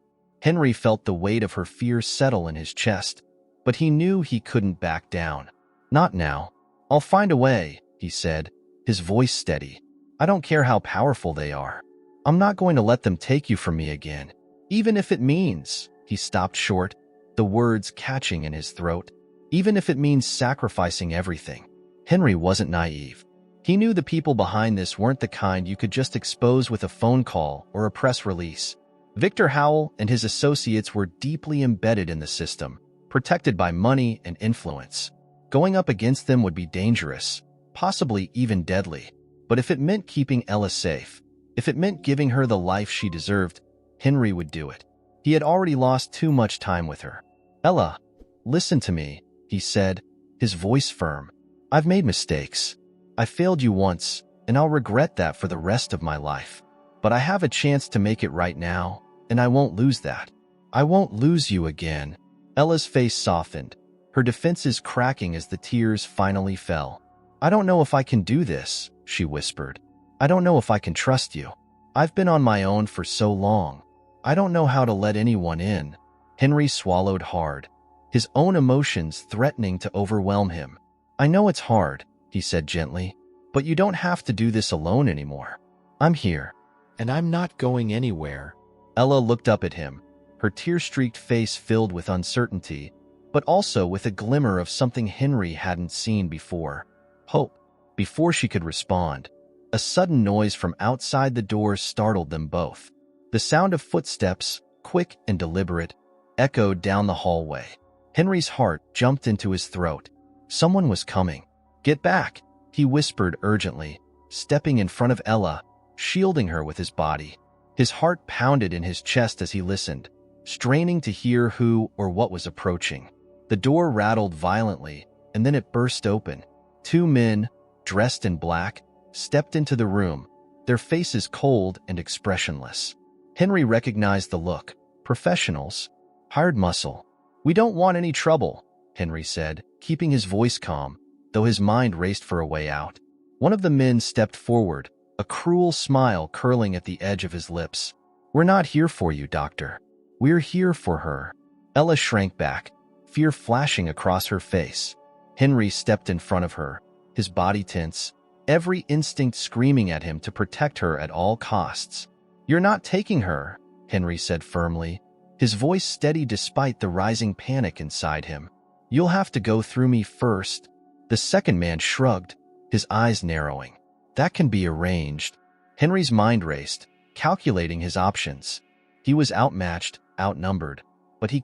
A: Henry felt the weight of her fear settle in his chest, but he knew he couldn't back down. Not now. I'll find a way, he said, his voice steady. I don't care how powerful they are. I'm not going to let them take you from me again. Even if it means, he stopped short, the words catching in his throat. Even if it means sacrificing everything. Henry wasn't naive. He knew the people behind this weren't the kind you could just expose with a phone call or a press release. Victor Howell and his associates were deeply embedded in the system, protected by money and influence. Going up against them would be dangerous, possibly even deadly. But if it meant keeping Ella safe, if it meant giving her the life she deserved, Henry would do it. He had already lost too much time with her. Ella, listen to me, he said, his voice firm. I've made mistakes. I failed you once, and I'll regret that for the rest of my life. But I have a chance to make it right now, and I won't lose that. I won't lose you again. Ella's face softened, her defenses cracking as the tears finally fell. I don't know if I can do this, she whispered. I don't know if I can trust you. I've been on my own for so long. I don't know how to let anyone in. Henry swallowed hard, his own emotions threatening to overwhelm him. I know it's hard, he said gently, but you don't have to do this alone anymore. I'm here, and I'm not going anywhere. Ella looked up at him, her tear-streaked face filled with uncertainty, but also with a glimmer of something Henry hadn't seen before. Hope. Before she could respond, a sudden noise from outside the door startled them both. The sound of footsteps, quick and deliberate, echoed down the hallway. Henry's heart jumped into his throat. Someone was coming. Get back, he whispered urgently, stepping in front of Ella, shielding her with his body. His heart pounded in his chest as he listened, straining to hear who or what was approaching. The door rattled violently, and then it burst open. Two men, dressed in black, stepped into the room, their faces cold and expressionless. Henry recognized the look. Professionals. Hired muscle. We don't want any trouble, Henry said, keeping his voice calm, though his mind raced for a way out. One of the men stepped forward, a cruel smile curling at the edge of his lips. We're not here for you, Doctor. We're here for her. Ella shrank back, fear flashing across her face. Henry stepped in front of her, his body tense, every instinct screaming at him to protect her at all costs. You're not taking her, Henry said firmly, his voice steady despite the rising panic inside him. You'll have to go through me first. The second man shrugged, his eyes narrowing. That can be arranged. Henry's mind raced, calculating his options. He was outmatched, outnumbered, but he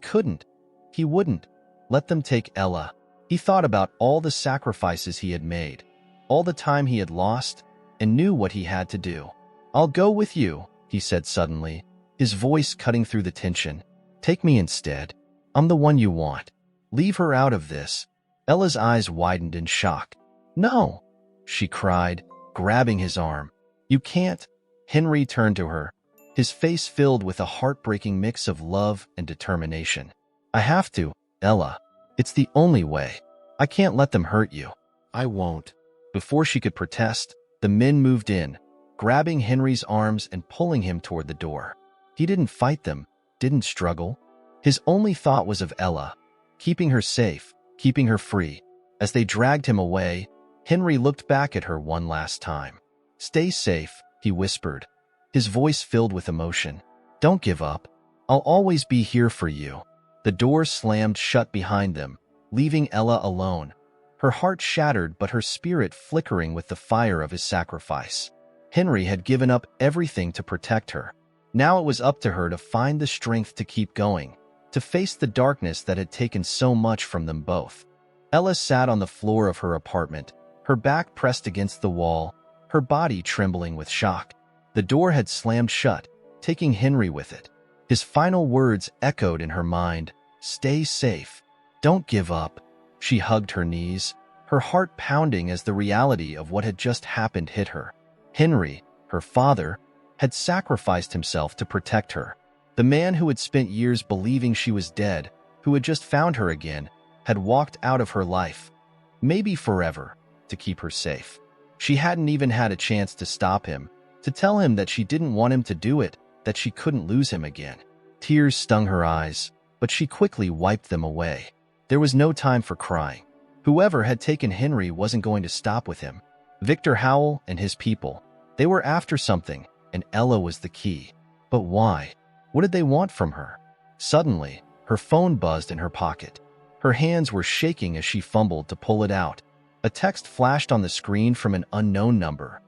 A: wouldn't let them take Ella. He thought about all the sacrifices he had made, all the time he had lost, and knew what he had to do. I'll go with you, he said suddenly, his voice cutting through the tension. Take me instead. I'm the one you want. Leave her out of this. Ella's eyes widened in shock. No, she cried, grabbing his arm. You can't. Henry turned to her, his face filled with a heartbreaking mix of love and determination. I have to, Ella. It's the only way. I can't let them hurt you. I won't. Before she could protest, the men moved in, grabbing Henry's arms and pulling him toward the door. He didn't fight them, didn't struggle. His only thought was of Ella, keeping her safe, keeping her free. As they dragged him away, Henry looked back at her one last time. Stay safe, he whispered, his voice filled with emotion. Don't give up. I'll always be here for you. The door slammed shut behind them, leaving Ella alone, her heart shattered but her spirit flickering with the fire of his sacrifice. Henry had given up everything to protect her. Now it was up to her to find the strength to keep going, to face the darkness that had taken so much from them both. Ella sat on the floor of her apartment, her back pressed against the wall, her body trembling with shock. The door had slammed shut, taking Henry with it. His final words echoed in her mind, "Stay safe. Don't give up." She hugged her knees, her heart pounding as the reality of what had just happened hit her. Henry, her father, had sacrificed himself to protect her. The man who had spent years believing she was dead, who had just found her again, had walked out of her life, maybe forever, to keep her safe. She hadn't even had a chance to stop him, to tell him that she didn't want him to do it, that she couldn't lose him again. Tears stung her eyes, but she quickly wiped them away. There was no time for crying. Whoever had taken Henry wasn't going to stop with him. Victor Howell and his people, they were after something, and Ella was the key. But why? What did they want from her? Suddenly, her phone buzzed in her pocket. Her hands were shaking as she fumbled to pull it out. A text flashed on the screen from an unknown number.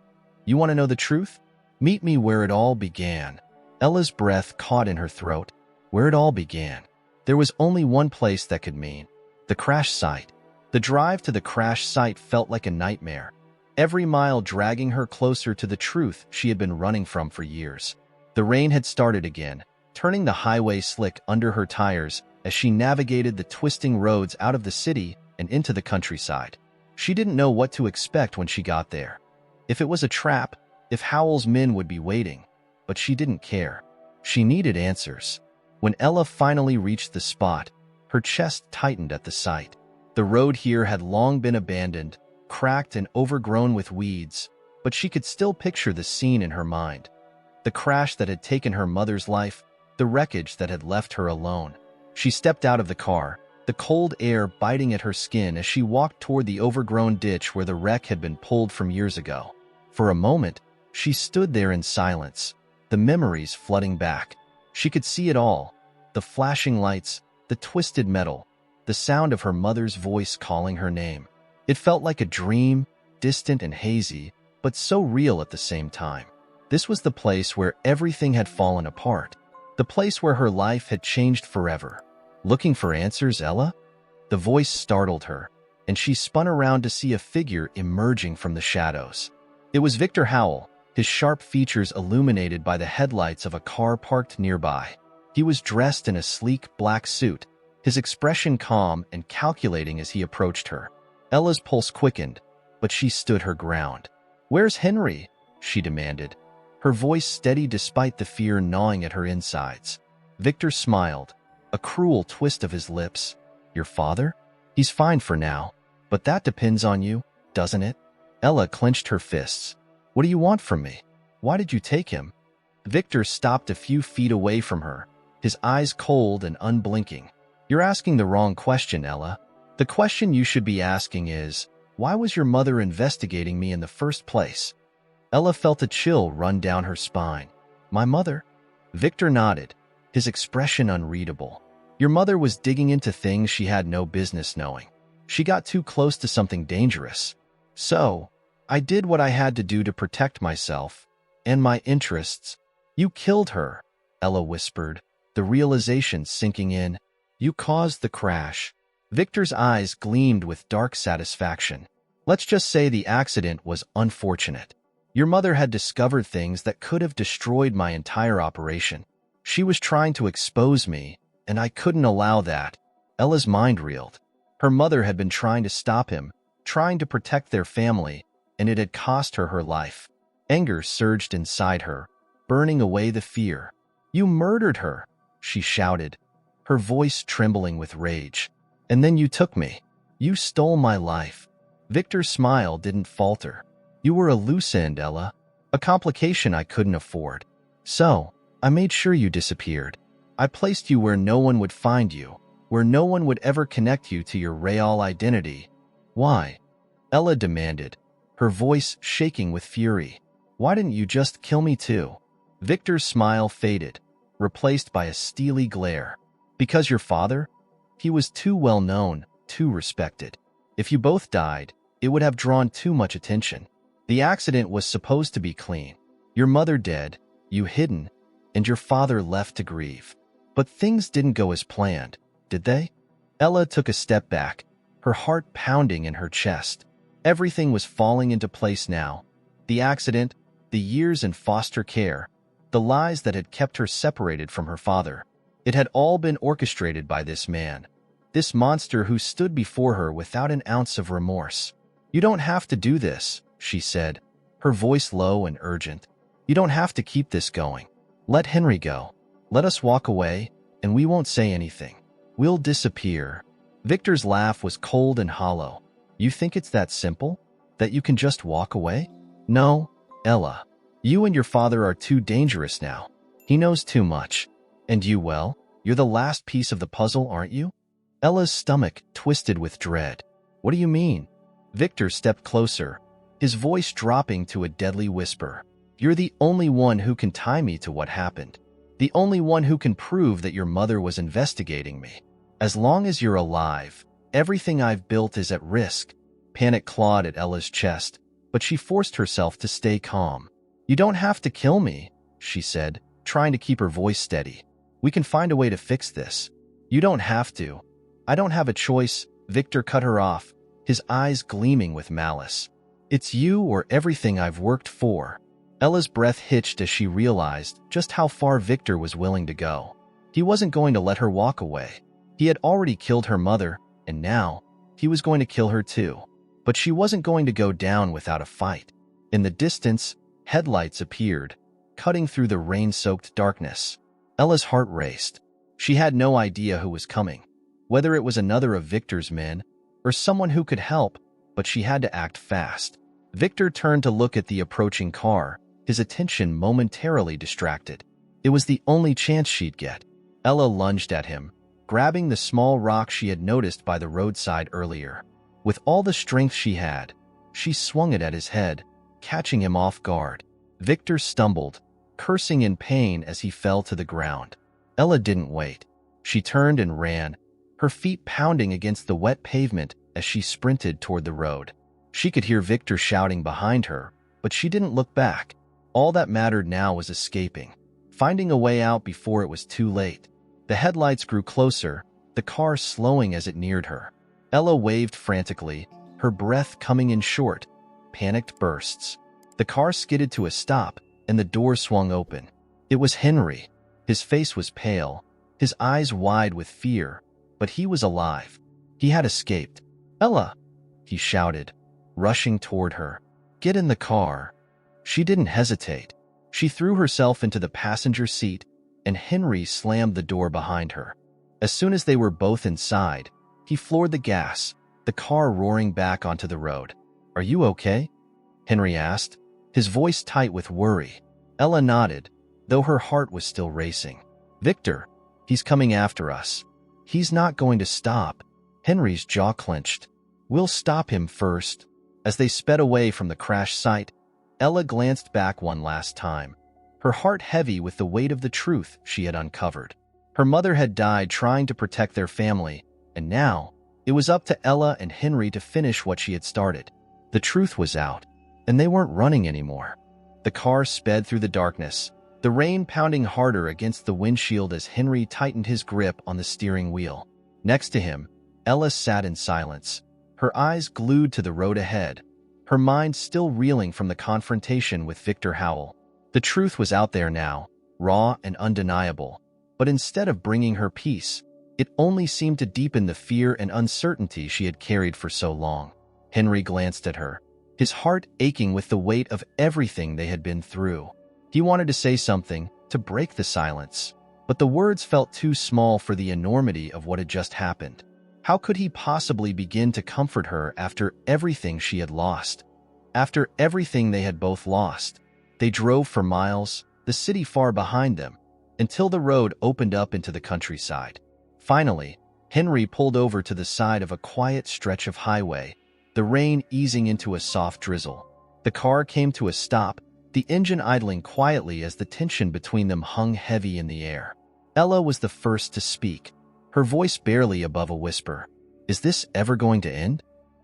A: "You want to know the truth? Meet me where it all began." Ella's breath caught in her throat. Where it all began. There was only one place that could mean the crash site. The drive to the crash site felt like a nightmare, every mile dragging her closer to the truth she had been running from for years. The rain had started again, turning the highway slick under her tires as she navigated the twisting roads out of the city and into the countryside. She didn't know what to expect when she got there. If it was a trap, if Howell's men would be waiting, but she didn't care. She needed answers. When Ella finally reached the spot, her chest tightened at the sight. The road here had long been abandoned, cracked and overgrown with weeds, but she could still picture the scene in her mind. The crash that had taken her mother's life, the wreckage that had left her alone. She stepped out of the car, the cold air biting at her skin as she walked toward the overgrown ditch where the wreck had been pulled from years ago. For a moment, she stood there in silence, the memories flooding back. She could see it all, the flashing lights, the twisted metal, the sound of her mother's voice calling her name. It felt like a dream, distant and hazy, but so real at the same time. This was the place where everything had fallen apart, the place where her life had changed forever. Looking for answers, Ella? The voice startled her, and she spun around to see a figure emerging from the shadows. It was Victor Howell, his sharp features illuminated by the headlights of a car parked nearby. He was dressed in a sleek black suit, his expression calm and calculating as he approached her. Ella's pulse quickened, but she stood her ground. "Where's Henry?" she demanded, her voice steady despite the fear gnawing at her insides. Victor smiled, a cruel twist of his lips. "Your father? He's fine for now, but that depends on you, doesn't it?" Ella clenched her fists. "What do you want from me? Why did you take him?" Victor stopped a few feet away from her, his eyes cold and unblinking. "You're asking the wrong question, Ella. The question you should be asking is, why was your mother investigating me in the first place?" Ella felt a chill run down her spine. "My mother?" Victor nodded, his expression unreadable. "Your mother was digging into things she had no business knowing. She got too close to something dangerous. So, I did what I had to do to protect myself and my interests." "You killed her," Ella whispered, the realization sinking in. "You caused the crash." Victor's eyes gleamed with dark satisfaction. "Let's just say the accident was unfortunate. Your mother had discovered things that could have destroyed my entire operation. She was trying to expose me, and I couldn't allow that." Ella's mind reeled. Her mother had been trying to stop him, trying to protect their family, and it had cost her her life. Anger surged inside her, burning away the fear. "You murdered her," she shouted, her voice trembling with rage. "And then you took me. You stole my life." Victor's smile didn't falter. "You were a loose end, Ella, a complication I couldn't afford. So, I made sure you disappeared. I placed you where no one would find you, where no one would ever connect you to your real identity." "Why?" Ella demanded, her voice shaking with fury. "Why didn't you just kill me too?" Victor's smile faded, replaced by a steely glare. "Because your father? He was too well known, too respected. If you both died, it would have drawn too much attention. The accident was supposed to be clean. Your mother dead, you hidden, and your father left to grieve. But things didn't go as planned, did they? Ella took a step back, her heart pounding in her chest. Everything was falling into place now. The accident, the years in foster care, the lies that had kept her separated from her father. It had all been orchestrated by this man, this monster who stood before her without an ounce of remorse. "You don't have to do this," she said, her voice low and urgent. "You don't have to keep this going. Let Henry go. Let us walk away, and we won't say anything. We'll disappear." Victor's laugh was cold and hollow. "You think it's that simple? That you can just walk away? No, Ella. You and your father are too dangerous now. He knows too much. And you, well, you're the last piece of the puzzle, aren't you?" Ella's stomach twisted with dread. "What do you mean?" Victor stepped closer, his voice dropping to a deadly whisper. "You're the only one who can tie me to what happened. The only one who can prove that your mother was investigating me. As long as you're alive, everything I've built is at risk." Panic clawed at Ella's chest, but she forced herself to stay calm. "You don't have to kill me," she said, trying to keep her voice steady. "We can find a way to fix this. You don't have to." "I don't have a choice," Victor cut her off, his eyes gleaming with malice. "It's you or everything I've worked for." Ella's breath hitched as she realized just how far Victor was willing to go. He wasn't going to let her walk away. He had already killed her mother, and now he was going to kill her too. But she wasn't going to go down without a fight. In the distance, headlights appeared, cutting through the rain-soaked darkness. Ella's heart raced. She had no idea who was coming, whether it was another of Victor's men or someone who could help, but she had to act fast. Victor turned to look at the approaching car, his attention momentarily distracted. It was the only chance she'd get. Ella lunged at him, grabbing the small rock she had noticed by the roadside earlier. With all the strength she had, she swung it at his head, catching him off guard. Victor stumbled, cursing in pain as he fell to the ground. Ella didn't wait. She turned and ran, her feet pounding against the wet pavement as she sprinted toward the road. She could hear Victor shouting behind her, but she didn't look back. All that mattered now was escaping, finding a way out before it was too late. The headlights grew closer, the car slowing as it neared her. Ella waved frantically, her breath coming in short, panicked bursts. The car skidded to a stop, and the door swung open. It was Henry. His face was pale, his eyes wide with fear, but he was alive. He had escaped. "Ella!" he shouted, rushing toward her. "Get in the car." She didn't hesitate. She threw herself into the passenger seat, and Henry slammed the door behind her. As soon as they were both inside, he floored the gas, the car roaring back onto the road. "Are you okay?" Henry asked, his voice tight with worry. Ella nodded, though her heart was still racing. "Victor, he's coming after us. He's not going to stop." Henry's jaw clenched. "We'll stop him first." As they sped away from the crash site, Ella glanced back one last time, her heart heavy with the weight of the truth she had uncovered. Her mother had died trying to protect their family, and now it was up to Ella and Henry to finish what she had started. The truth was out, and they weren't running anymore. The car sped through the darkness, the rain pounding harder against the windshield as Henry tightened his grip on the steering wheel. Next to him, Ella sat in silence, her eyes glued to the road ahead, her mind still reeling from the confrontation with Victor Howell. The truth was out there now, raw and undeniable, but instead of bringing her peace, it only seemed to deepen the fear and uncertainty she had carried for so long. Henry glanced at her, his heart aching with the weight of everything they had been through. He wanted to say something, to break the silence, but the words felt too small for the enormity of what had just happened. How could he possibly begin to comfort her after everything she had lost? After everything they had both lost? They drove for miles, the city far behind them, until the road opened up into the countryside. Finally, Henry pulled over to the side of a quiet stretch of highway, the rain easing into a soft drizzle. The car came to a stop, the engine idling quietly as the tension between them hung heavy in the air. Ella was the first to speak, her voice barely above a whisper. "Is this ever going to end?"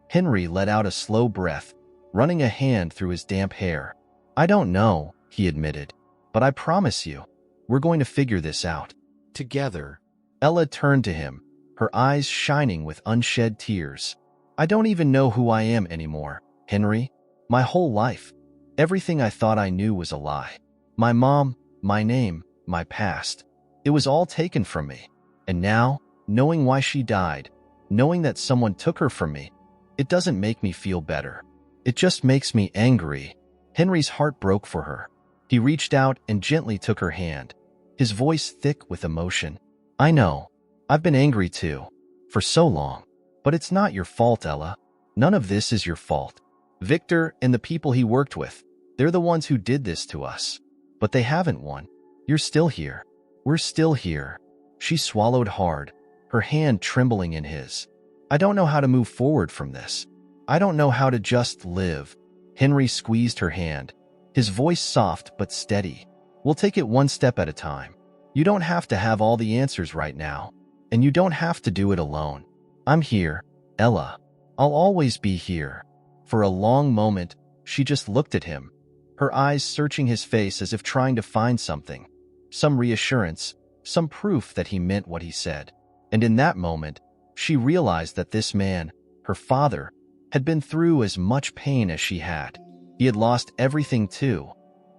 A: Henry let out a slow breath, running a hand through his damp hair. I don't know, he admitted, but I promise you, we're going to figure this out. Together. Ella turned to him, her eyes shining with unshed tears. I don't even know who I am anymore, Henry. My whole life. Everything I thought I knew was a lie. My mom, my name, my past. It was all taken from me. And now, knowing why she died, knowing that someone took her from me, it doesn't make me feel better. It just makes me angry. Henry's heart broke for her. He reached out and gently took her hand, his voice thick with emotion. I know. I've been angry too. For so long. But it's not your fault, Ella. None of this is your fault. Victor and the people he worked with, they're the ones who did this to us. But they haven't won. You're still here. We're still here. She swallowed hard, her hand trembling in his. I don't know how to move forward from this. I don't know how to just live. Henry squeezed her hand, his voice soft but steady. We'll take it one step at a time. You don't have to have all the answers right now, and you don't have to do it alone. I'm here, Ella. I'll always be here. For a long moment, she just looked at him, her eyes searching his face as if trying to find something, some reassurance, some proof that he meant what he said. And in that moment, she realized that this man, her father, had been through as much pain as she had. He had lost everything too,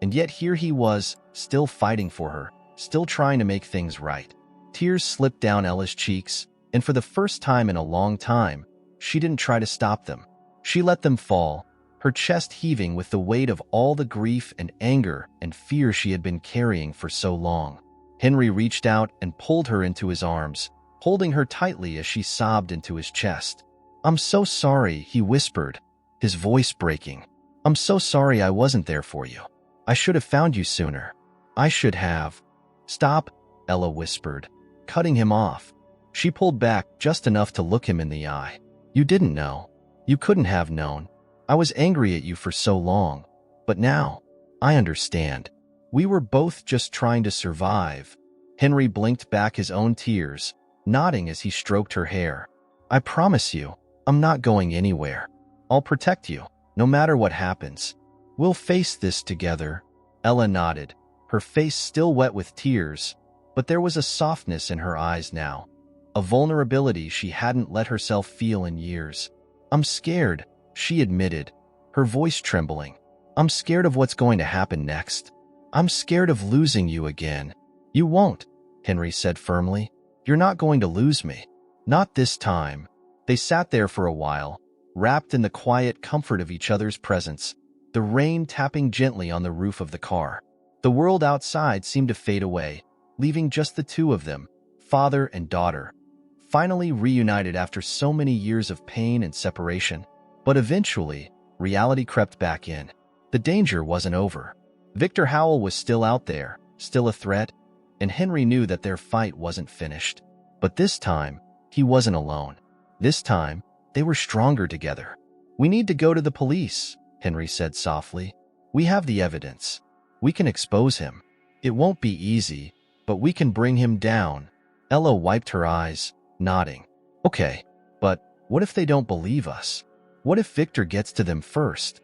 A: and yet here he was, still fighting for her, still trying to make things right. Tears slipped down Ella's cheeks, and for the first time in a long time, she didn't try to stop them. She let them fall, her chest heaving with the weight of all the grief and anger and fear she had been carrying for so long. Henry reached out and pulled her into his arms, holding her tightly as she sobbed into his chest. I'm so sorry, he whispered, his voice breaking. I'm so sorry I wasn't there for you. I should have found you sooner. I should have. Stop, Ella whispered, cutting him off. She pulled back just enough to look him in the eye. You didn't know. You couldn't have known. I was angry at you for so long. But now, I understand. We were both just trying to survive. Henry blinked back his own tears, nodding as he stroked her hair. I promise you, I'm not going anywhere. I'll protect you, no matter what happens. We'll face this together. Ella nodded, her face still wet with tears, but there was a softness in her eyes now, a vulnerability she hadn't let herself feel in years. I'm scared, she admitted, her voice trembling. I'm scared of what's going to happen next. I'm scared of losing you again. You won't, Henry said firmly. You're not going to lose me. Not this time. They sat there for a while, wrapped in the quiet comfort of each other's presence, the rain tapping gently on the roof of the car. The world outside seemed to fade away, leaving just the two of them, father and daughter, finally reunited after so many years of pain and separation. But eventually, reality crept back in. The danger wasn't over. Victor Howell was still out there, still a threat, and Henry knew that their fight wasn't finished. But this time, he wasn't alone. This time, they were stronger together. We need to go to the police, Henry said softly. We have the evidence. We can expose him. It won't be easy, but we can bring him down. Ella wiped her eyes, nodding. Okay, but what if they don't believe us? What if Victor gets to them first?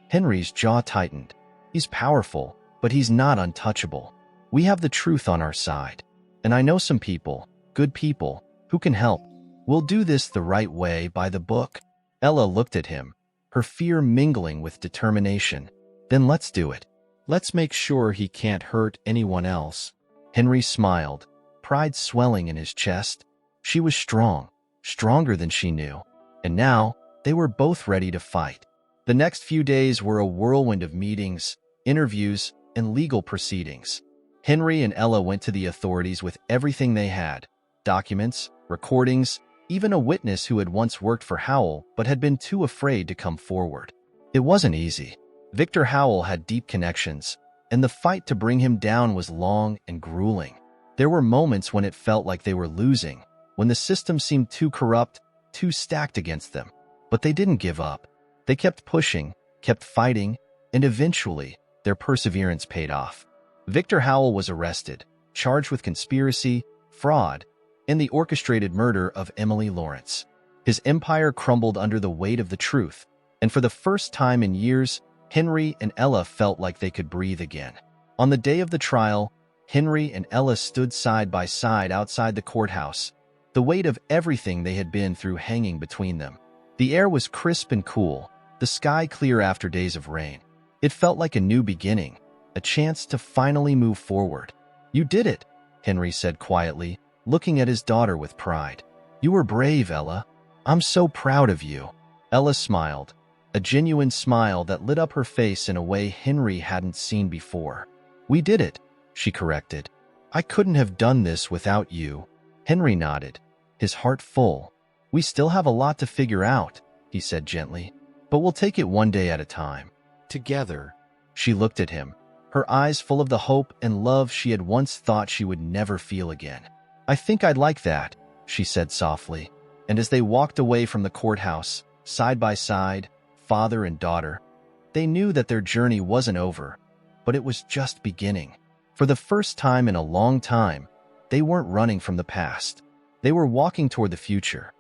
A: Henry's jaw tightened. He's powerful, but he's not untouchable. We have the truth on our side. And I know some people, good people, who can help. We'll do this the right way, by the book. Ella looked at him, her fear mingling with determination. Then let's do it. Let's make sure he can't hurt anyone else. Henry smiled, pride swelling in his chest. She was strong, stronger than she knew. And now, they were both ready to fight. The next few days were a whirlwind of meetings, interviews, and legal proceedings. Henry and Ella went to the authorities with everything they had: documents, recordings, even a witness who had once worked for Howell but had been too afraid to come forward. It wasn't easy. Victor Howell had deep connections, and the fight to bring him down was long and grueling. There were moments when it felt like they were losing, when the system seemed too corrupt, too stacked against them. But they didn't give up. They kept pushing, kept fighting, and eventually, their perseverance paid off. Victor Howell was arrested, charged with conspiracy, fraud, and the orchestrated murder of Emily Lawrence. His empire crumbled under the weight of the truth, and for the first time in years, Henry and Ella felt like they could breathe again. On the day of the trial, Henry and Ella stood side by side outside the courthouse, the weight of everything they had been through hanging between them. The air was crisp and cool, the sky clear after days of rain. It felt like a new beginning, a chance to finally move forward. "You did it," Henry said quietly, looking at his daughter with pride. "You were brave, Ella. I'm so proud of you." Ella smiled, a genuine smile that lit up her face in a way Henry hadn't seen before. "We did it," she corrected. "I couldn't have done this without you." Henry nodded, his heart full. "We still have a lot to figure out," he said gently, "but we'll take it one day at a time." "Together." She looked at him, her eyes full of the hope and love she had once thought she would never feel again. "I think I'd like that," she said softly. And as they walked away from the courthouse, side by side, father and daughter, they knew that their journey wasn't over, but it was just beginning. For the first time in a long time, they weren't running from the past. They were walking toward the future,